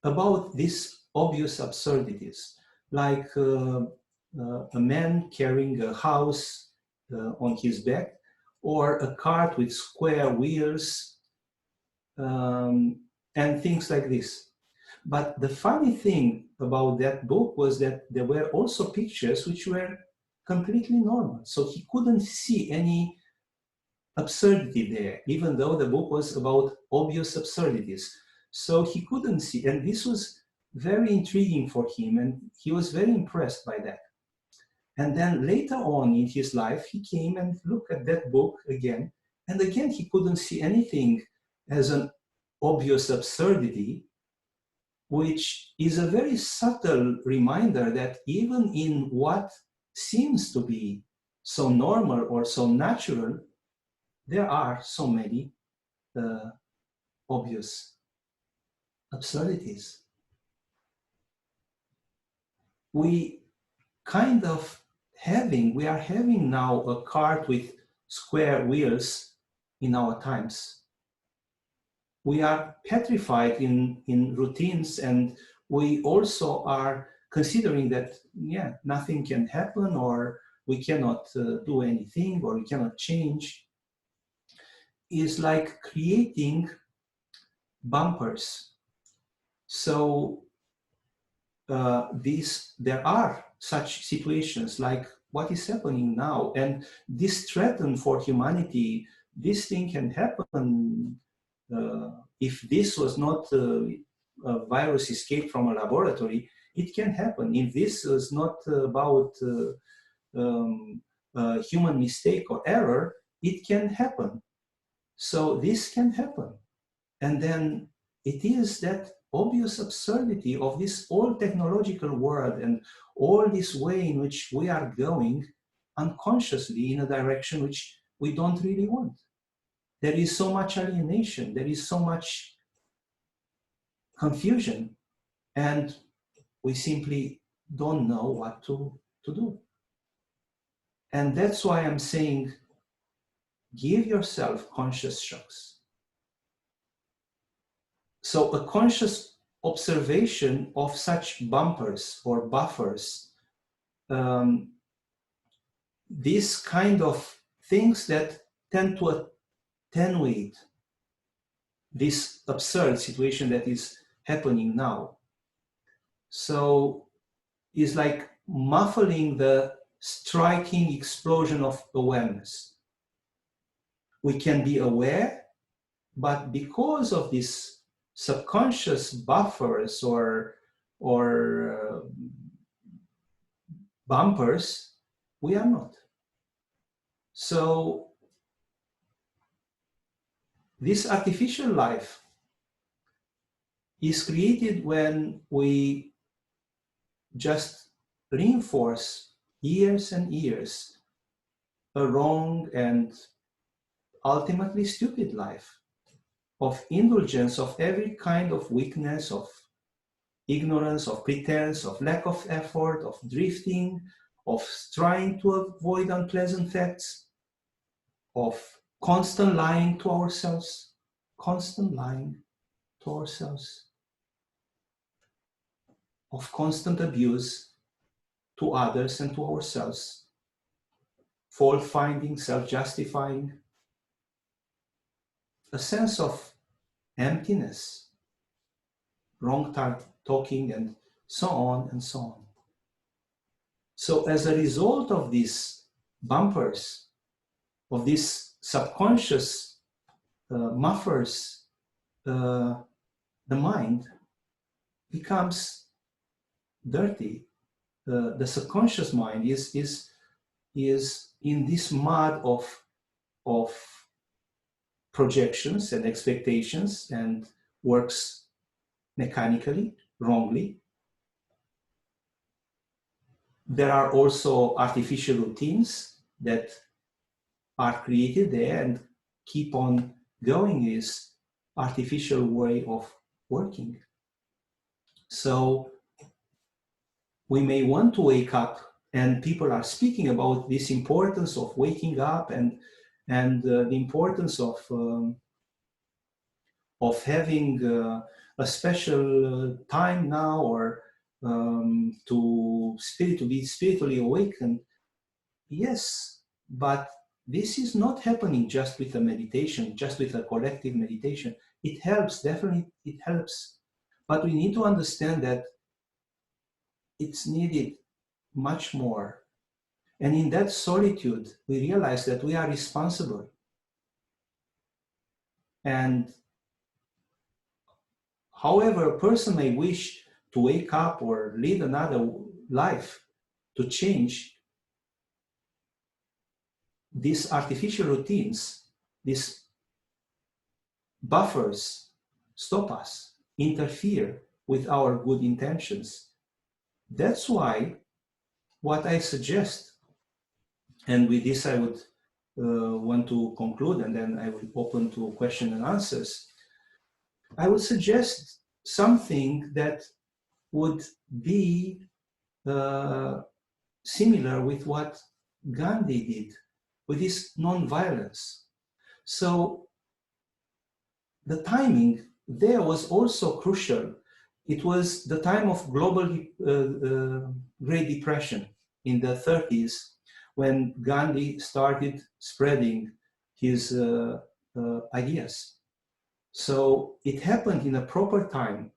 about these obvious absurdities, like a man carrying a house on his back, or a cart with square wheels, and things like this. But the funny thing about that book was that there were also pictures which were completely normal. So he couldn't see any absurdity there, even though the book was about obvious absurdities. So he couldn't see, and this was very intriguing for him, and he was very impressed by that. And then later on in his life, he came and looked at that book again, and again he couldn't see anything as an obvious absurdity, which is a very subtle reminder that even in what seems to be so normal or so natural, there are so many obvious absurdities. We are having now a cart with square wheels in our times. We are petrified in routines, and we also are considering that, nothing can happen, or we cannot do anything, or we cannot change. Is like creating bumpers. So there are such situations like what is happening now, and this threat for humanity. This thing can happen if this was not a virus escaped from a laboratory. It can happen if this is not about human mistake or error. It can happen. So this can happen, and then it is that obvious absurdity of this old technological world and all this way in which we are going unconsciously in a direction which we don't really want. There is so much alienation, there is so much confusion, and we simply don't know what to do. And that's why I'm saying, give yourself conscious shocks. So a conscious observation of such bumpers or buffers, these kind of things that tend to attenuate this absurd situation that is happening now. So it's like muffling the striking explosion of awareness. We can be aware, but because of this subconscious buffers or bumpers, we are not. So this artificial life is created when we just reinforce years and years a wrong and ultimately stupid life of indulgence of every kind of weakness, of ignorance, of pretense, of lack of effort, of drifting, of trying to avoid unpleasant facts, of constant lying to ourselves, constant lying to ourselves, of constant abuse to others and to ourselves, fault-finding, self-justifying, a sense of emptiness, wrong talking, and so on and so on. So as a result of these bumpers, of these subconscious muffers, the mind becomes dirty. The subconscious mind is in this mud of projections and expectations and works mechanically, wrongly. There are also artificial routines that are created there and keep on going this artificial way of working. So we may want to wake up, and people are speaking about this importance of waking up and the importance of having a special time now, or to be spiritually awakened. Yes, but this is not happening just with a meditation, just with a collective meditation. It helps, definitely it helps. But we need to understand that it's needed much more. And in that solitude, we realize that we are responsible. And however a person may wish to wake up or lead another life, to change, these artificial routines, these buffers stop us, interfere with our good intentions. That's why what I suggest, and with this I would want to conclude, and then I will open to question and answers. I would suggest something that would be similar with what Gandhi did, with his non-violence. So the timing there was also crucial. It was the time of global Great Depression in the 30s, when Gandhi started spreading his ideas. So it happened in a proper time,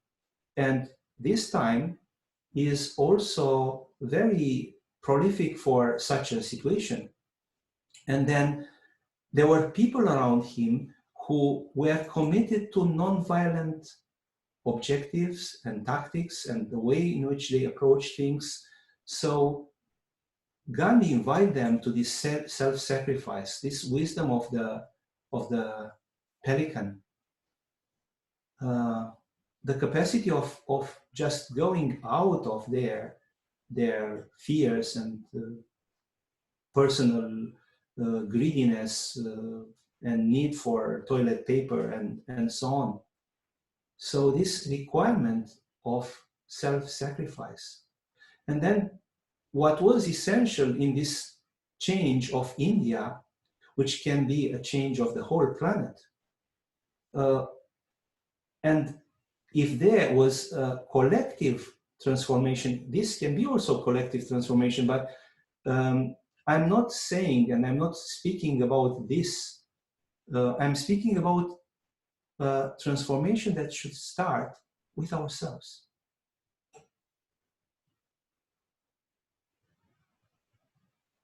and this time is also very prolific for such a situation. And then there were people around him who were committed to non-violent objectives and tactics and the way in which they approach things. So Gandhi invited them to this self-sacrifice, this wisdom of the pelican, the capacity of just going out of their fears and personal greediness and need for toilet paper and so on. So this requirement of self-sacrifice. And then what was essential in this change of India, which can be a change of the whole planet, and if there was a collective transformation, this can be also collective transformation, but I'm not saying, and I'm not speaking about this, I'm speaking about transformation that should start with ourselves.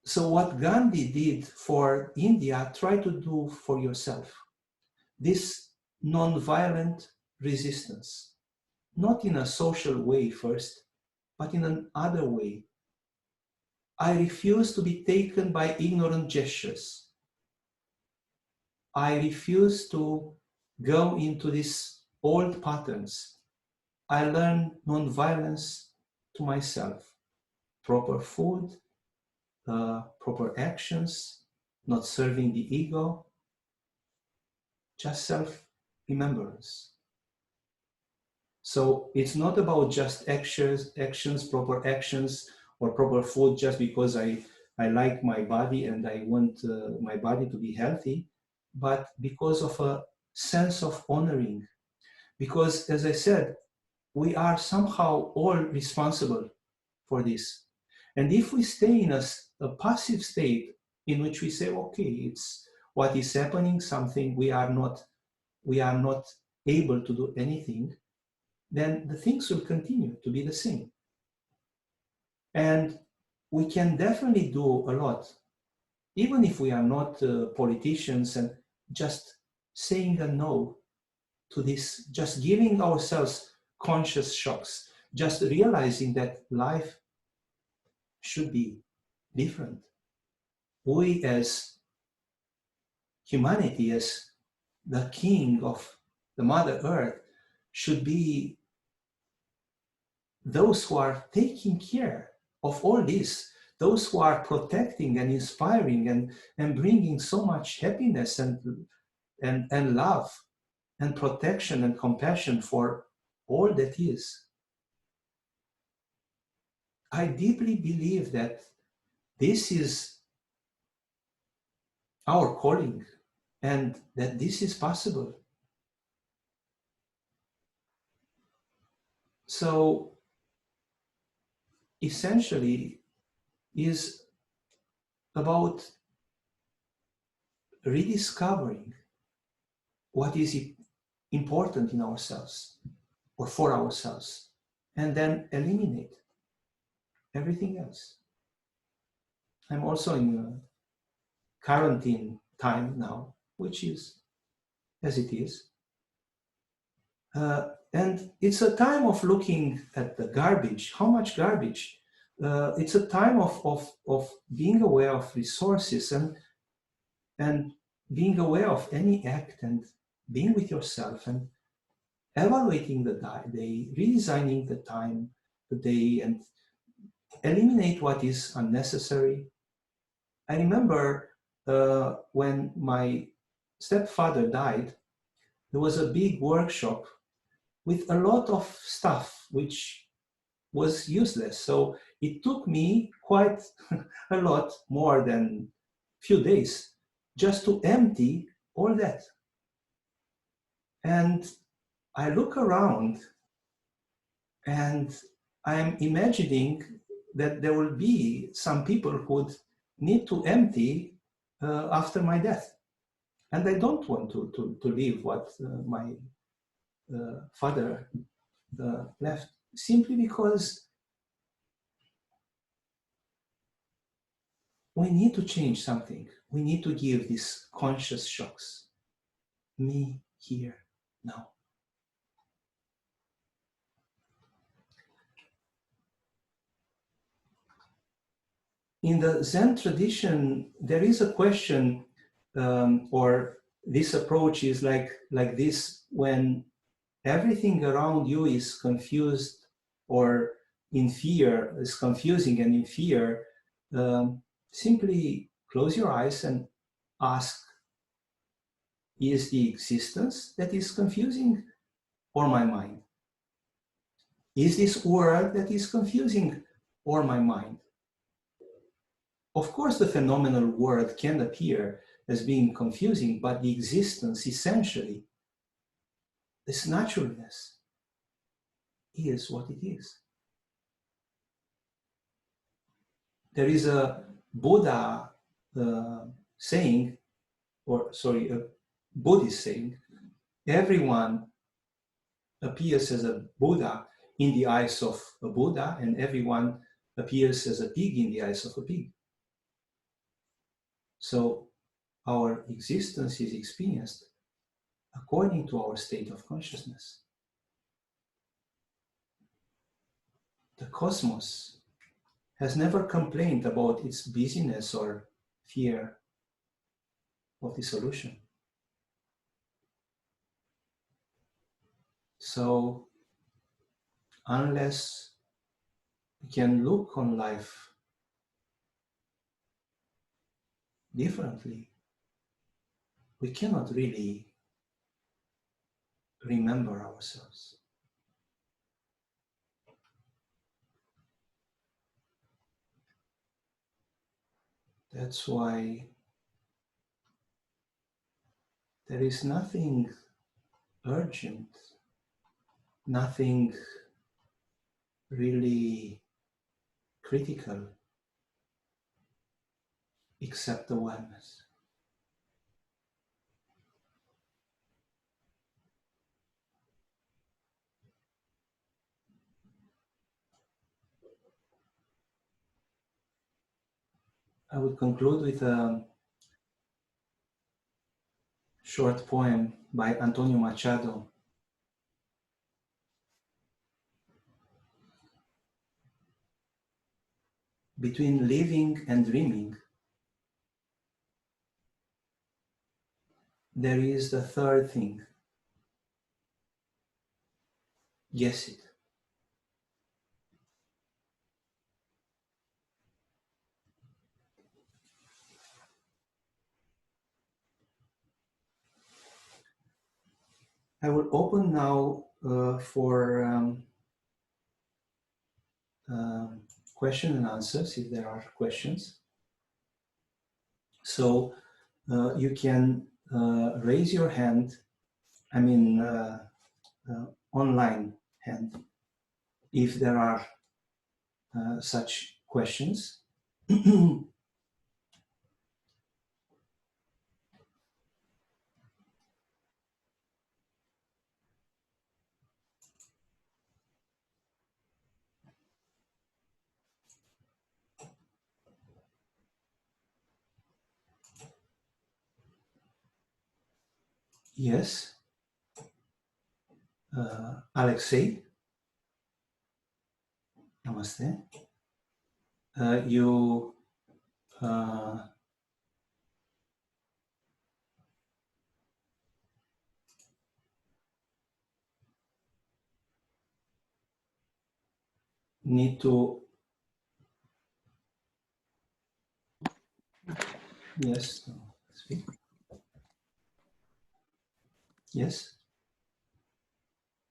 So what Gandhi did for India, try to do for yourself. This non-violent resistance, not in a social way first, but in another way. I refuse to be taken by ignorant gestures. I refuse to go into these old patterns. I learn non-violence to myself. Proper food, proper actions, not serving the ego, just self remembrance. So it's not about just actions, proper actions, or proper food just because I like my body and I want my body to be healthy, but because of a sense of honoring. Because, as I said, we are somehow all responsible for this. And if we stay in a passive state in which we say, okay, it's what is happening, something we are not able to do anything, then the things will continue to be the same. And we can definitely do a lot, even if we are not politicians, and just saying a no to this, just giving ourselves conscious shocks, just realizing that life should be different. We as humanity, as the king of the Mother Earth, should be those who are taking care of all this, those who are protecting and inspiring and bringing so much happiness and love and protection and compassion for all that is. I deeply believe that this is our calling and that this is possible. So essentially is about rediscovering what is important in ourselves or for ourselves, and then eliminate everything else. I'm also in a quarantine time now, which is as it is. And it's a time of looking at the garbage, how much garbage. It's a time of being aware of resources and being aware of any act and being with yourself and evaluating the day, redesigning the time, the day, and eliminate what is unnecessary. I remember when my stepfather died, there was a big workshop with a lot of stuff which was useless. So it took me quite a lot more than a few days just to empty all that. And I look around and I'm imagining that there will be some people who would need to empty after my death. And I don't want to leave what my father left, simply because we need to change something. We need to give these conscious shocks. Me here now. In the Zen tradition, there is a question, or this approach is like this: when everything around you is confused or in fear, is confusing and in fear, simply close your eyes and ask, is the existence that is confusing or my mind? Is this world that is confusing or my mind? Of course, the phenomenal world can appear as being confusing, but the existence, essentially, this naturalness, is what it is. There is a Buddha saying, or sorry, a Buddhist saying, everyone appears as a Buddha in the eyes of a Buddha, and everyone appears as a pig in the eyes of a pig. So our existence is experienced according to our state of consciousness. The cosmos has never complained about its busyness or fear of dissolution. So unless we can look on life differently, we cannot really remember ourselves. That's why there is nothing urgent, nothing really critical except awareness. I would conclude with a short poem by Antonio Machado. Between living and dreaming, there is the third thing. Guess it. I will open now for question and answers, if there are questions. So you can raise your hand, I mean online hand, if there are such questions. Yes, Alexei, namaste. You need to, yes, speak. Yes,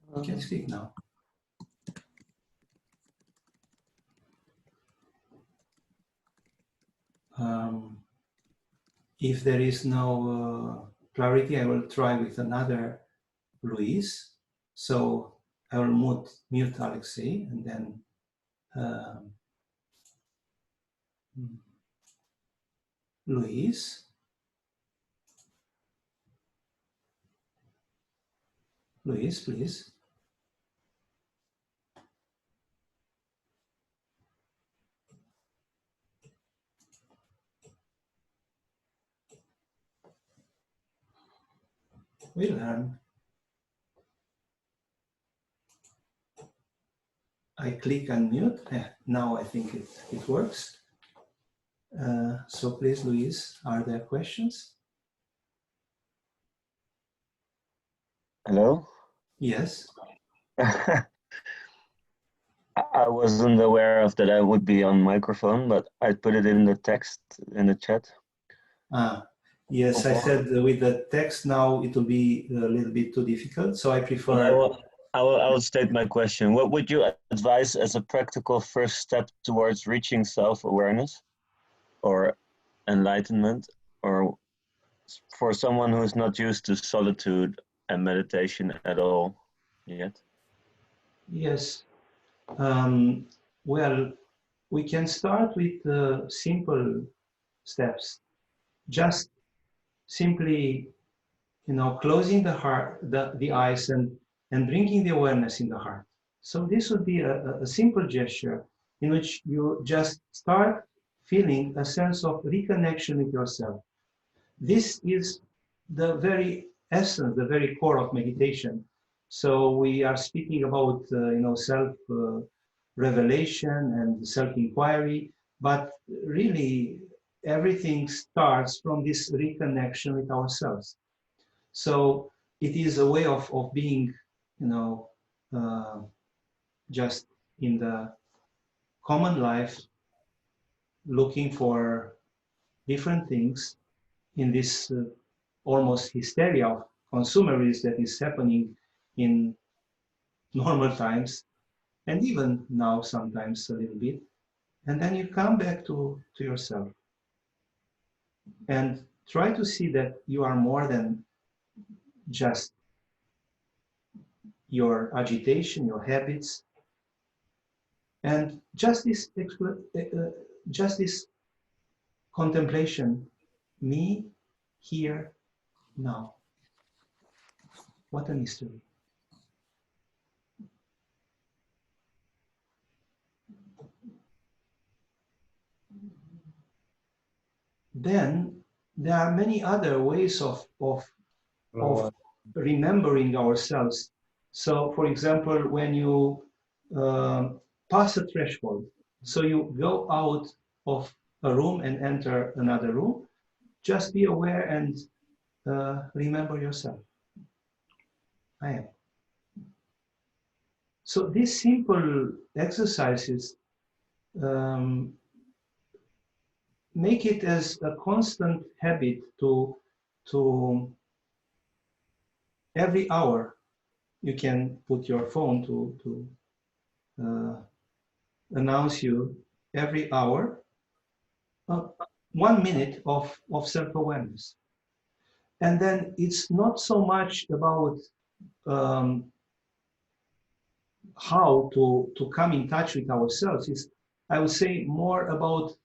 you can speak now. If there is no clarity, I will try with another Luis. So I will mute Alexei and then Luis. Luis, please. We learn. I click unmute. Now I think it works. So please, Luis, are there questions? Hello? Yes. I wasn't aware of that I would be on microphone, but I put it in the text in the chat. Yes, I said with the text now it will be a little bit too difficult, so I prefer. I will state my question. What would you advise as a practical first step towards reaching self-awareness or enlightenment, or for someone who is not used to solitude and meditation at all yet? Yes. Well, we can start with simple steps. Just simply, closing the heart, the eyes, and bringing the awareness in the heart. So this would be a simple gesture in which you just start feeling a sense of reconnection with yourself. This is the very essence, the very core of meditation. So we are speaking about self revelation and self inquiry, but really everything starts from this reconnection with ourselves. So it is a way of being, uh, just in the common life, looking for different things in this almost hysteria of consumerism that is happening in normal times, and even now sometimes a little bit. And then you come back to yourself and try to see that you are more than just your agitation, your habits, and just this contemplation, me here now. What a mystery. Then there are many other ways of remembering ourselves. So, for example, when you pass a threshold, so you go out of a room and enter another room, just be aware and remember yourself. I am. So these simple exercises make it as a constant habit to every hour you can put your phone to announce you every hour 1 minute of self-awareness. And then it's not so much about how to come in touch with ourselves. It's, I would say, more about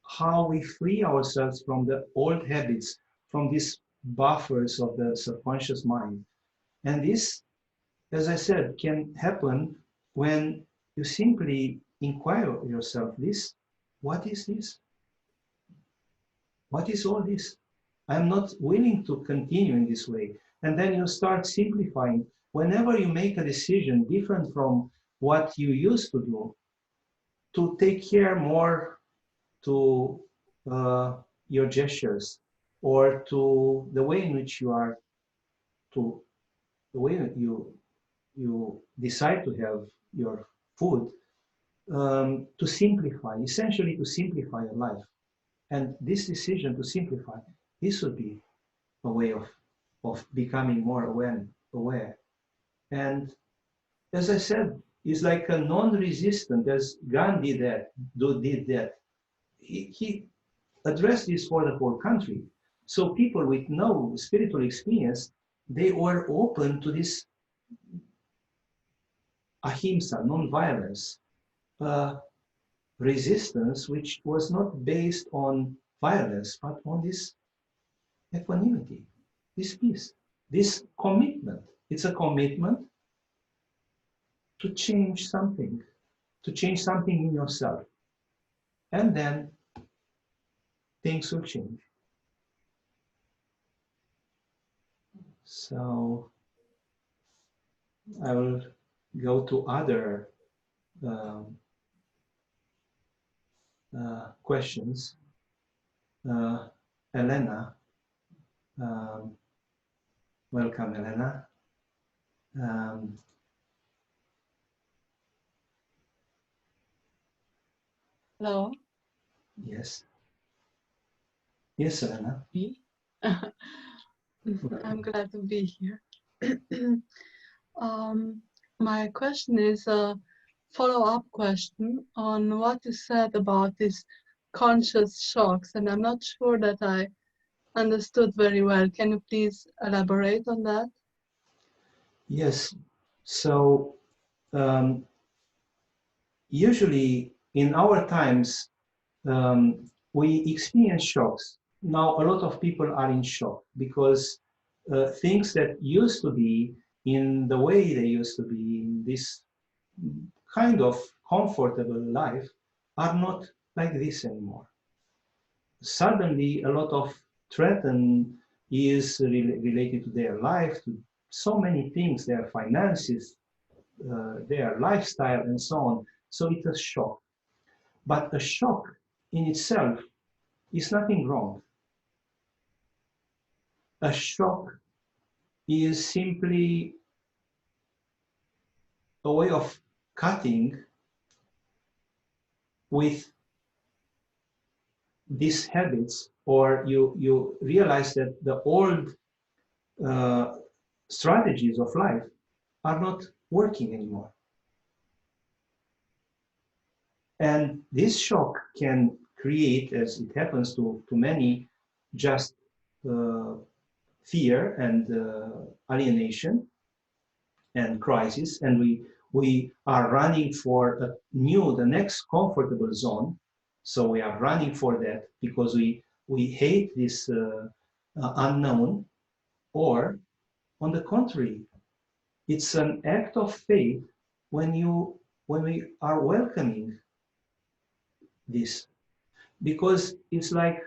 how we free ourselves from the old habits, from these buffers of the subconscious mind. And this, as I said, can happen when you simply inquire yourself, this, what is this? What is all this? I'm not willing to continue in this way. And then you start simplifying. Whenever you make a decision different from what you used to do, to take care more to your gestures or to the way in which you are, to the way that you decide to have your food, to simplify, essentially to simplify your life. And this decision to simplify, this would be a way of becoming more aware. And as I said, it's like a non-resistant, as Gandhi did that. He addressed this for the whole country. So people with no spiritual experience, they were open to this ahimsa, non-violence, resistance, which was not based on violence, but on this equanimity, this peace, this commitment. It's a commitment to change something in yourself. And then things will change. So I will go to other questions. Elena, welcome, Elena. Hello. Yes. Yes, Elena. Me? I'm glad to be here. My question is a follow-up question on what you said about these conscious shocks, and I'm not sure that I understood very well. Can you please elaborate on that? Yes. So usually in our times, we experience shocks. Now, a lot of people are in shock because things that used to be in the way they used to be in this kind of comfortable life are not like this anymore. Suddenly, a lot of threat is related to their life, to so many things, their finances, their lifestyle, and so on. So it's a shock. But a shock in itself is nothing wrong. A shock is simply a way of cutting with these habits, or you realize that the old strategies of life are not working anymore. And this shock can create, as it happens to many, just fear and alienation and crisis, and we are running for the next comfortable zone. So we are running for that because we hate this unknown. Or on the contrary, it's an act of faith when we are welcoming this, because it's like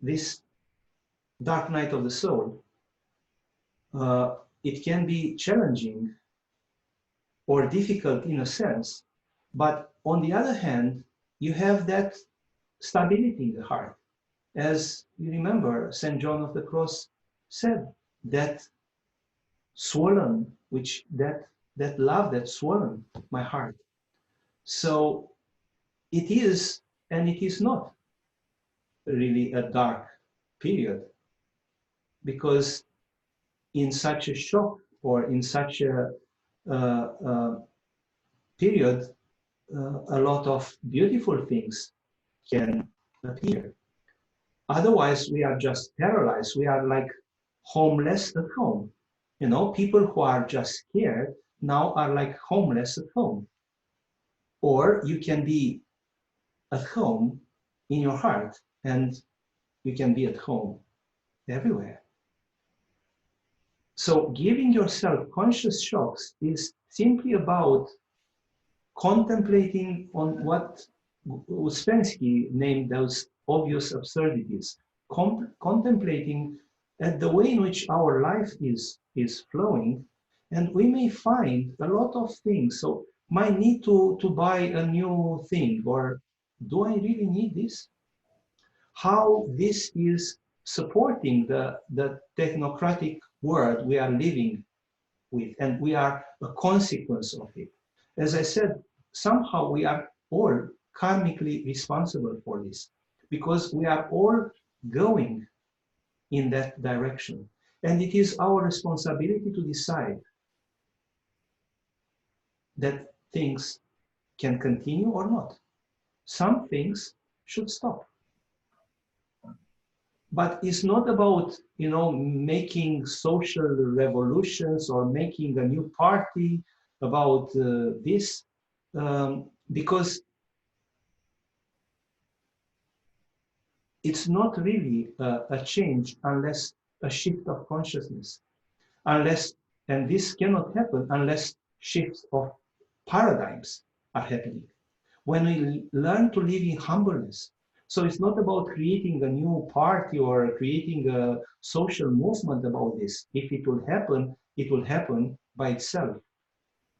this dark night of the soul. It can be challenging or difficult in a sense, but on the other hand, you have that stability in the heart. As you remember, St. John of the Cross said, that swollen, that love that swollen my heart. So it is, and it is not really a dark period, because in such a shock or in such a period, a lot of beautiful things can appear. Otherwise, we are just paralyzed. We are like homeless at home. You know, people who are just scared now are like homeless at home. Or you can be at home in your heart, and you can be at home everywhere. So giving yourself conscious shocks is simply about contemplating on what Uspensky named those obvious absurdities, contemplating at the way in which our life is flowing, and we may find a lot of things. So my need to buy a new thing, or do I really need this? How this is supporting the technocratic world we are living with, and we are a consequence of it. As I said, somehow we are all karmically responsible for this, because we are all going in that direction. And it is our responsibility to decide that things can continue or not. Some things should stop. But it's not about, you know, making social revolutions or making a new party about this, because it's not really a change unless a shift of consciousness, unless, and this cannot happen unless shifts of paradigms are happening. When we learn to live in humbleness, so it's not about creating a new party or creating a social movement about this. If it will happen by itself,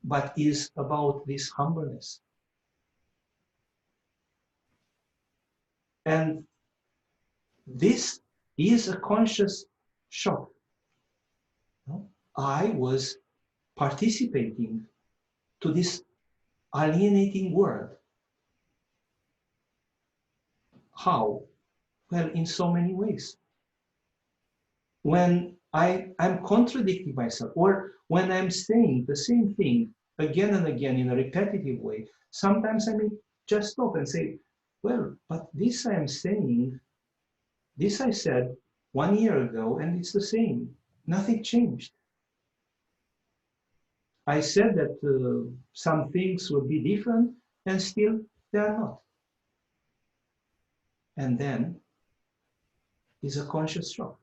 but is about this humbleness. And this is a conscious shock. I was participating to this alienating world. How? Well, in so many ways. When I'm contradicting myself, or when I'm saying the same thing again and again in a repetitive way, sometimes I may just stop and say, well, but this I am saying, this I said 1 year ago, and it's the same. Nothing changed. I said that some things will be different, and still they are not. And then is a conscious shock.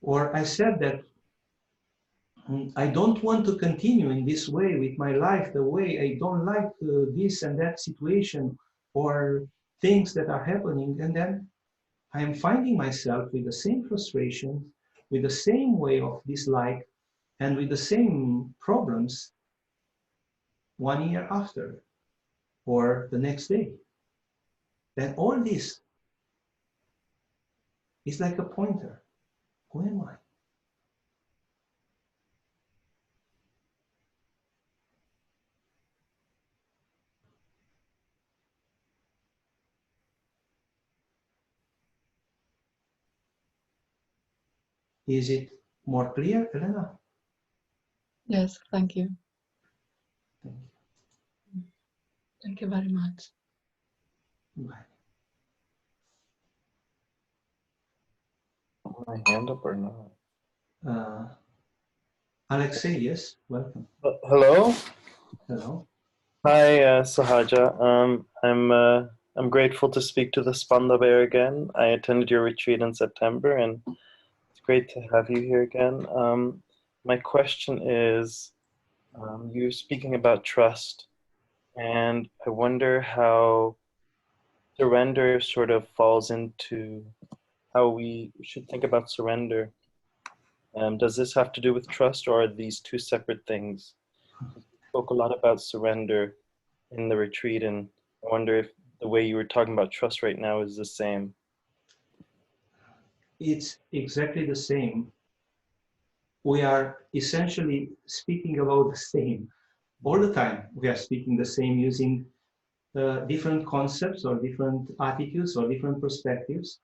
Or I said that I don't want to continue in this way with my life, the way I don't like this and that situation or things that are happening. And then I am finding myself with the same frustration, with the same way of dislike, and with the same problems 1 year after or the next day. Then all this is like a pointer. Who am I? Is it more clear, Elena? Yes, thank you. Thank Thank you very much. you. Bye. My hand up or not? Alexei, yes, welcome. Hello. Hello. Hi, Sahaja. I'm grateful to speak to the Spanda Bear again. I attended your retreat in September, and it's great to have you here again. My question is, you're speaking about trust, and I wonder how surrender sort of falls into how we should think about surrender. Does this have to do with trust, or are these two separate things? We spoke a lot about surrender in the retreat, and I wonder if the way you were talking about trust right now is the same. It's exactly the same. We are essentially speaking about the same all the time. We are speaking the same using different concepts or different attitudes or different perspectives.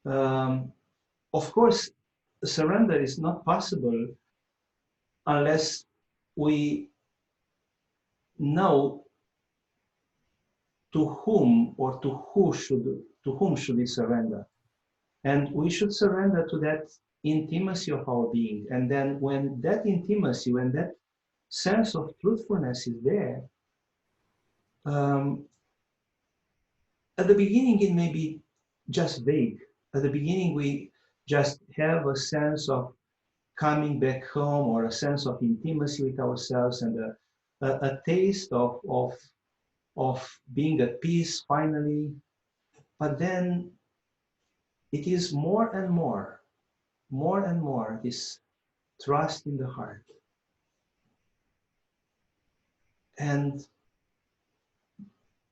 Of course, surrender is not possible unless we know to whom or to whom should we surrender. And we should surrender to that intimacy of our being. And then when that intimacy, when that sense of truthfulness is there, at the beginning it may be just vague. At the beginning we just have a sense of coming back home or a sense of intimacy with ourselves and a taste of being at peace finally. But then it is more and more this trust in the heart. And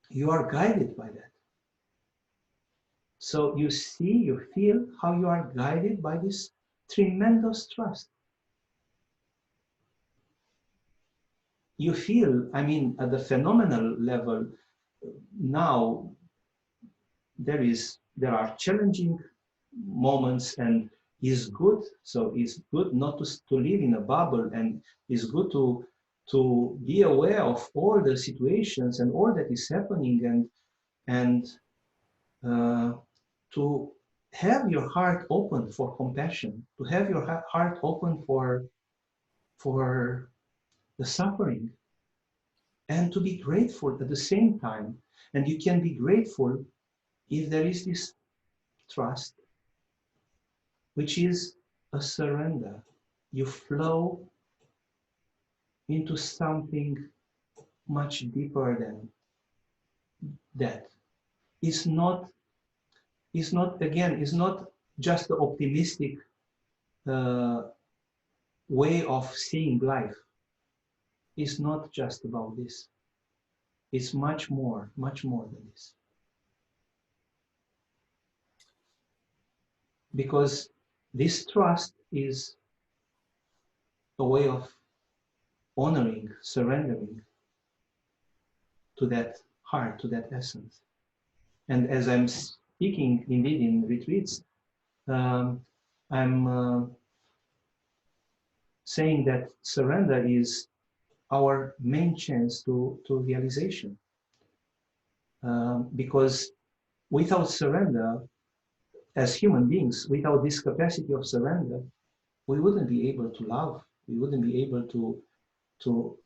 you are guided by that. So you see, you feel how you are guided by this tremendous trust. You feel, I mean, at the phenomenal level, now there are challenging moments, and it's good. So it's good not to live in a bubble, and it's good to be aware of all the situations and all that is happening, and to have your heart open for compassion, to have your heart open for the suffering, and to be grateful at the same time. And you can be grateful if there is this trust, which is a surrender. You flow into something much deeper than that. It's not again, it's not just the optimistic uh, way of seeing life. It's not just about this. It's much more than this. Because this trust is a way of honoring, surrendering to that heart, to that essence. And as I'm speaking indeed in retreats, I'm saying that surrender is our main chance to realization. Because without surrender, as human beings, without this capacity of surrender, we wouldn't be able to love. We wouldn't be able to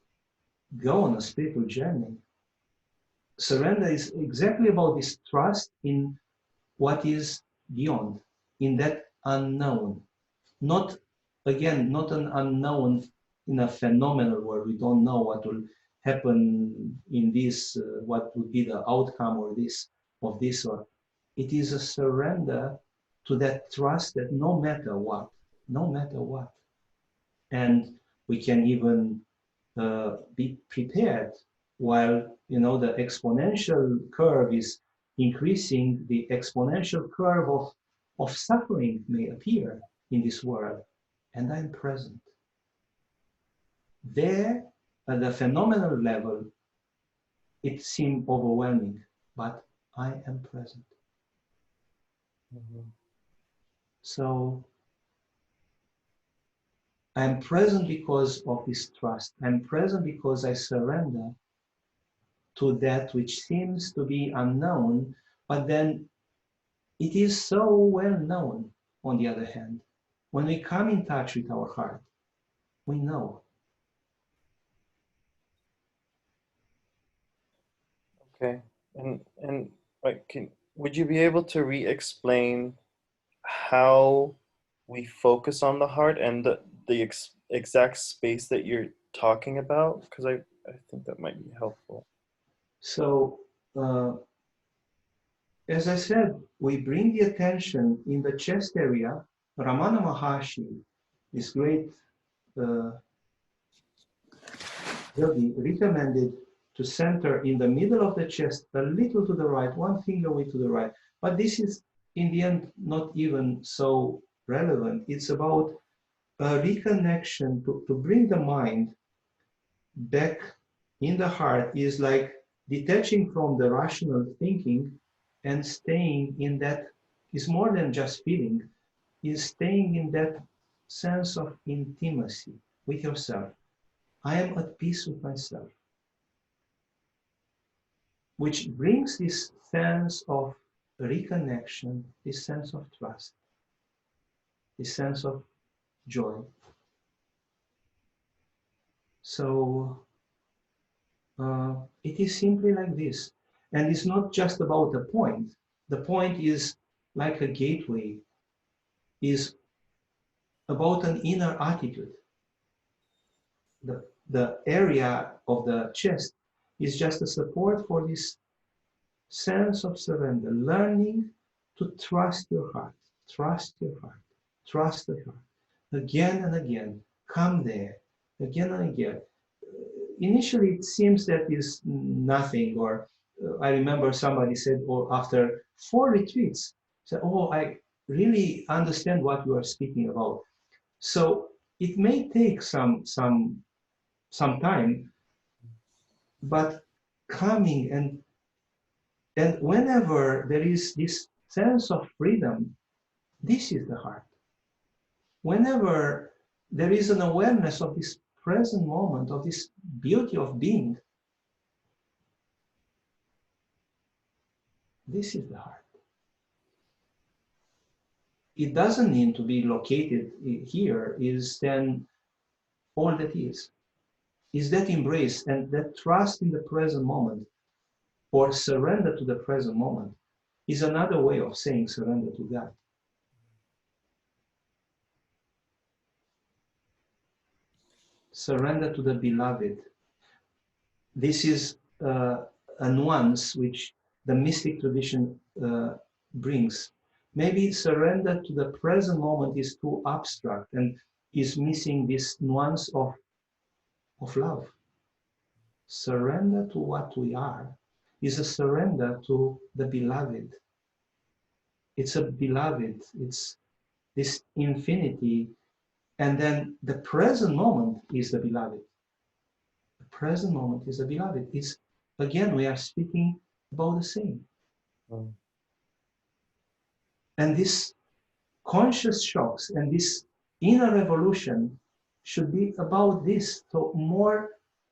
go on a spiritual journey. Surrender is exactly about this trust in what is beyond, in that unknown. Not, again, not an unknown in a phenomenal where we don't know what will happen in this, what would be the outcome or this of this, or it is a surrender to that trust that no matter what, and we can even be prepared while the exponential curve is increasing. The exponential curve of suffering may appear in this world, and I'm present there. At the phenomenal level it seemed overwhelming, but I am present. Mm-hmm. So I'm present because of this trust. I'm present because I surrender to that which seems to be unknown, but then it is so well known, on the other hand. When we come in touch with our heart, we know. Okay. And like, would you be able to re-explain how we focus on the heart and the exact space that you're talking about? Because I think that might be helpful. So, as I said, we bring the attention in the chest area. Ramana Maharshi, this great yogi, recommended to center in the middle of the chest, a little to the right, one finger away to the right. But this is, in the end, not even so relevant. It's about a reconnection to bring the mind back in the heart, is like detaching from the rational thinking and staying in that, is more than just feeling, is staying in that sense of intimacy with yourself. I am at peace with myself, which brings this sense of reconnection, this sense of trust, this sense of joy. So it is simply like this. And it's not just about the point. The point is like a gateway, is about an inner attitude. The area of the chest is just a support for this sense of surrender, learning to trust your heart, trust your heart, trust the heart. Again and again, come there, again and again. Initially, it seems that is nothing, or I remember somebody said, or after 4 retreats, said, oh, I really understand what you are speaking about. So it may take some time, but coming and whenever there is this sense of freedom, this is the heart. Whenever there is an awareness of this present moment, of this beauty of being, this is the heart. It doesn't need to be located here, is then all that is that embrace and that trust in the present moment, or surrender to the present moment, is another way of saying surrender to God. Surrender to the beloved. This is a nuance which the mystic tradition brings. Maybe surrender to the present moment is too abstract and is missing this nuance of love. Surrender to what we are is a surrender to the beloved. It's a beloved, it's this infinity, and then the present moment is the beloved. The present moment is the beloved. It's, again, we are speaking about the same. Mm. And this conscious shocks and this inner evolution should be about this. So more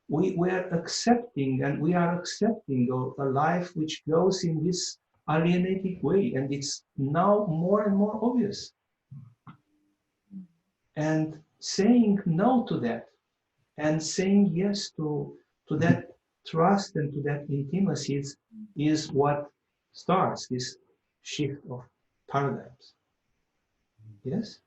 we are accepting, and we are accepting a life which goes in this alienated way, and it's now more and more obvious. And saying no to that, and saying yes to that trust and to that intimacy is what starts this shift of paradigms. Yes?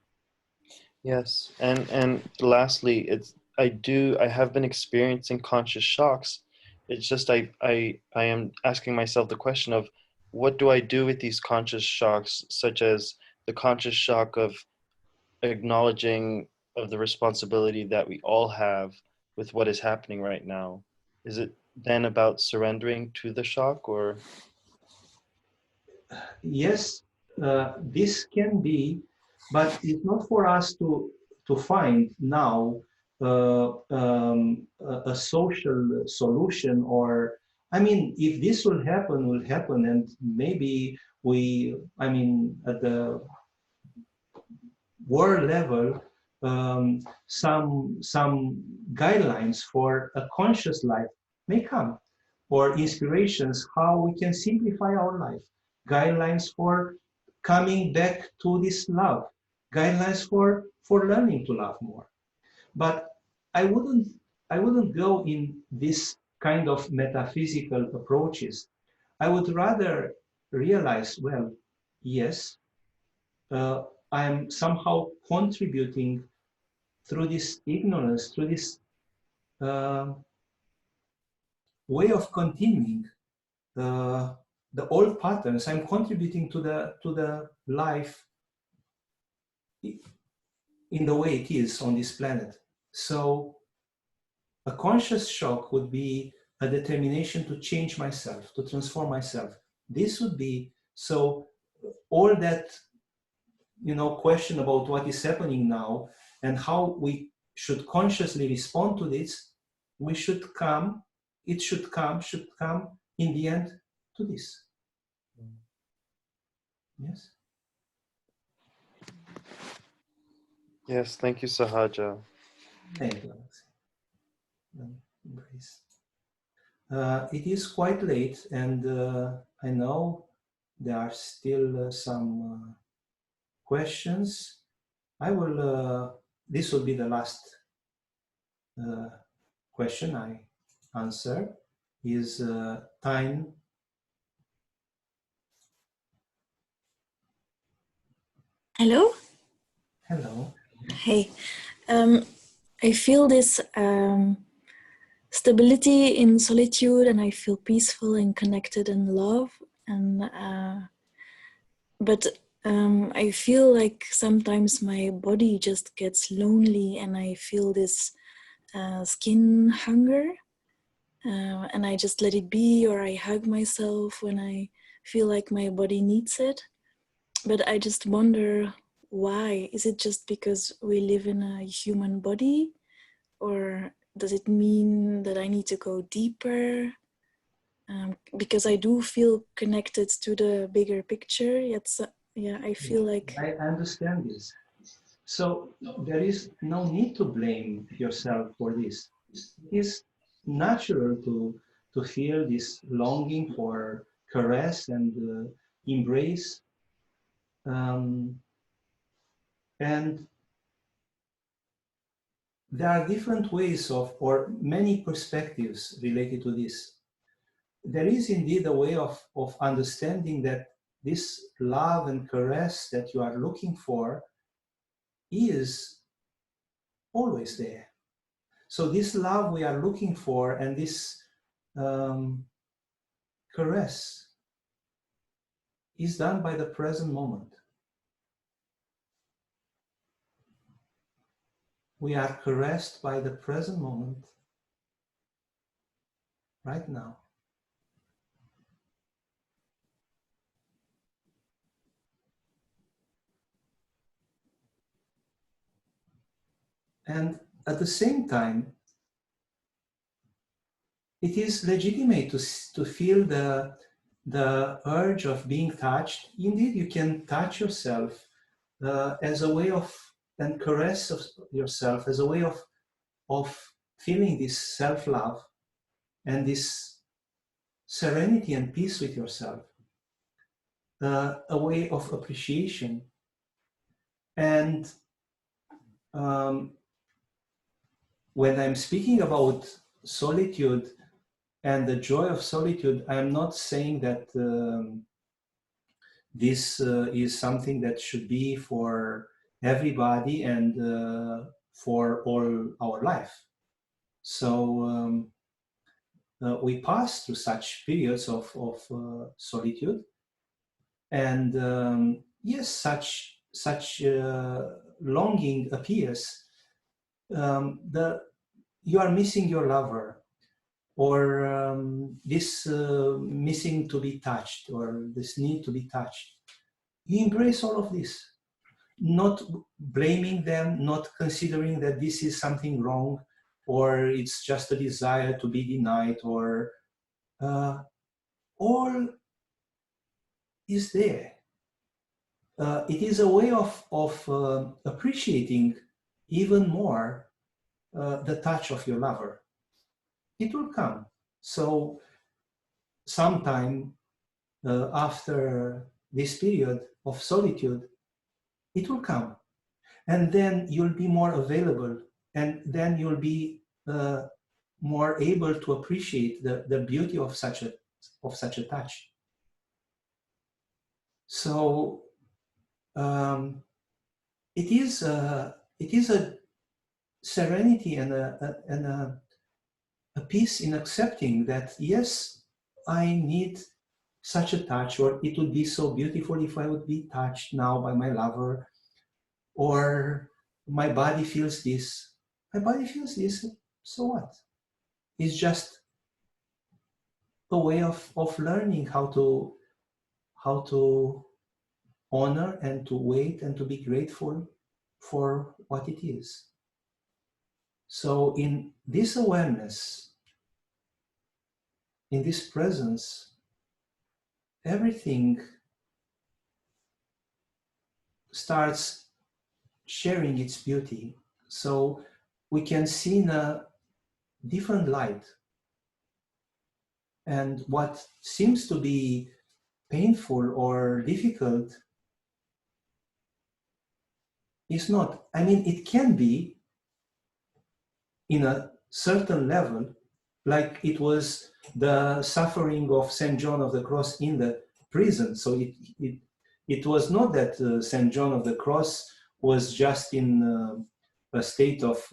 Yes, and lastly, I have been experiencing conscious shocks. It's just I am asking myself the question of what do I do with these conscious shocks, such as the conscious shock of acknowledging of the responsibility that we all have with what is happening right now. Is it then about surrendering to the shock, or? Yes, this can be, but it's not for us to find now a social solution, or I mean, if this will happen, and maybe we, I mean, at the world level, some guidelines for a conscious life may come, or inspirations how we can simplify our life, guidelines for coming back to this love, guidelines for learning to love more. But I wouldn't I wouldn't go in this kind of metaphysical approaches. I would rather realize, well, yes, uh, I am somehow contributing through this ignorance, through this uh, way of continuing the old patterns. I'm contributing to the life in the way it is on this planet. So a conscious shock would be a determination to change myself, to transform myself. This would be so. All that question about what is happening now and how we should consciously respond to this, we should come. It should come in the end to this. Yes. Yes, thank you, Sahaja. Thank you, Alexei. It is quite late, and I know there are still some questions. I will. This will be the last question I answer. Is time? Hello. Hello. Hey. I feel this stability in solitude, and I feel peaceful and connected in love. And but I feel like sometimes my body just gets lonely, and I feel this skin hunger, and I just let it be, or I hug myself when I feel like my body needs it. But I just wonder, why? Is it just because we live in a human body? Or does it mean that I need to go deeper? Because I do feel connected to the bigger picture, yet I feel like... I understand this. So there is no need to blame yourself for this. It is natural to feel this longing for caress and embrace. And there are different ways or many perspectives related to this. There is indeed a way of understanding that this love and caress that you are looking for is always there. So this love we are looking for and this caress is done by the present moment. We are caressed by the present moment, right now. And at the same time, it is legitimate to feel the urge of being touched. Indeed, you can touch yourself as a way of, and caress of yourself as a way of feeling this self-love and this serenity and peace with yourself, a way of appreciation. And when I'm speaking about solitude and the joy of solitude, I'm not saying that this is something that should be for everybody and for all our life. So we pass through such periods of solitude, and yes, such longing appears. You are missing your lover, or this missing to be touched, or this need to be touched. You embrace all of this, not blaming them, not considering that this is something wrong, or it's just a desire to be denied, or all is there. It is a way of appreciating even more the touch of your lover. It will come. So sometime after this period of solitude, it will come. And then you'll be more available, and then you'll be more able to appreciate the beauty of such a touch. So it is a serenity and a peace in accepting that, yes, I need such a touch, or it would be so beautiful if I would be touched now by my lover, or my body feels this. My body feels this, so what? It's just a way of learning how to honor and to wait and to be grateful for what it is. So in this awareness, in this presence, everything starts sharing its beauty. So we can see in a different light. And what seems to be painful or difficult is not. I mean, it can be in a certain level, like it was the suffering of St. John of the Cross in the prison. So it was not that St. John of the Cross was just in a state of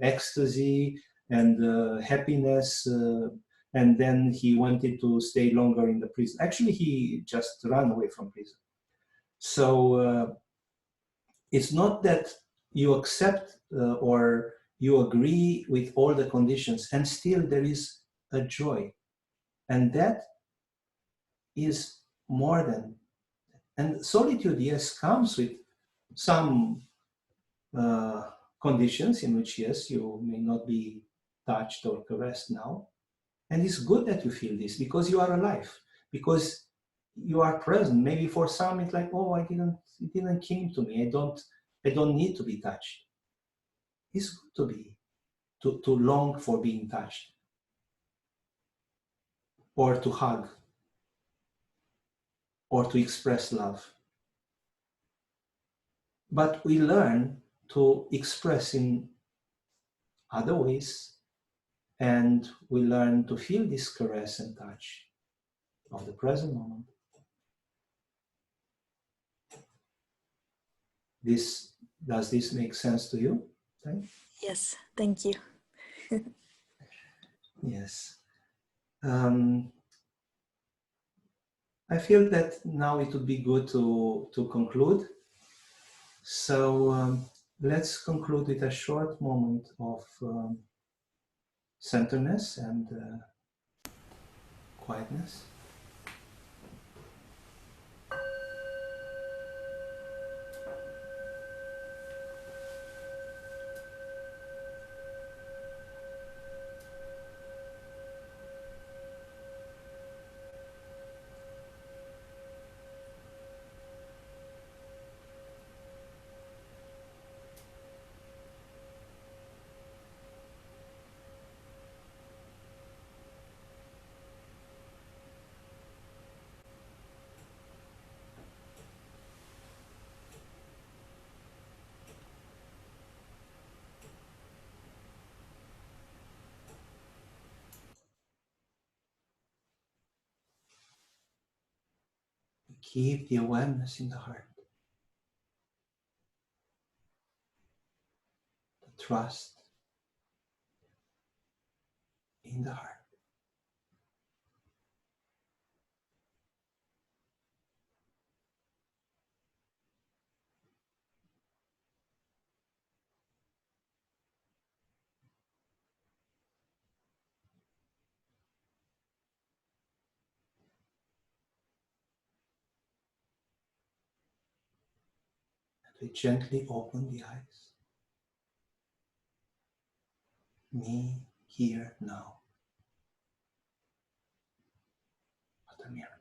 ecstasy and happiness, and then he wanted to stay longer in the prison. Actually, he just ran away from prison. So it's not that you accept or you agree with all the conditions, and still there is a joy. And that is more than. And solitude, yes, comes with some conditions in which, yes, you may not be touched or caressed now. And it's good that you feel this, because you are alive, because you are present. Maybe for some it's like, oh, it didn't came to me. I don't need to be touched. It's good to long for being touched, or to hug, or to express love. But we learn to express in other ways, and we learn to feel this caress and touch of the present moment. Does this make sense to you? Okay? Yes, thank you. Yes. I feel that now it would be good to conclude. So let's conclude with a short moment of centeredness and quietness. Keep the awareness in the heart, the trust in the heart. We gently open the eyes. Me, here, now. But I'm here.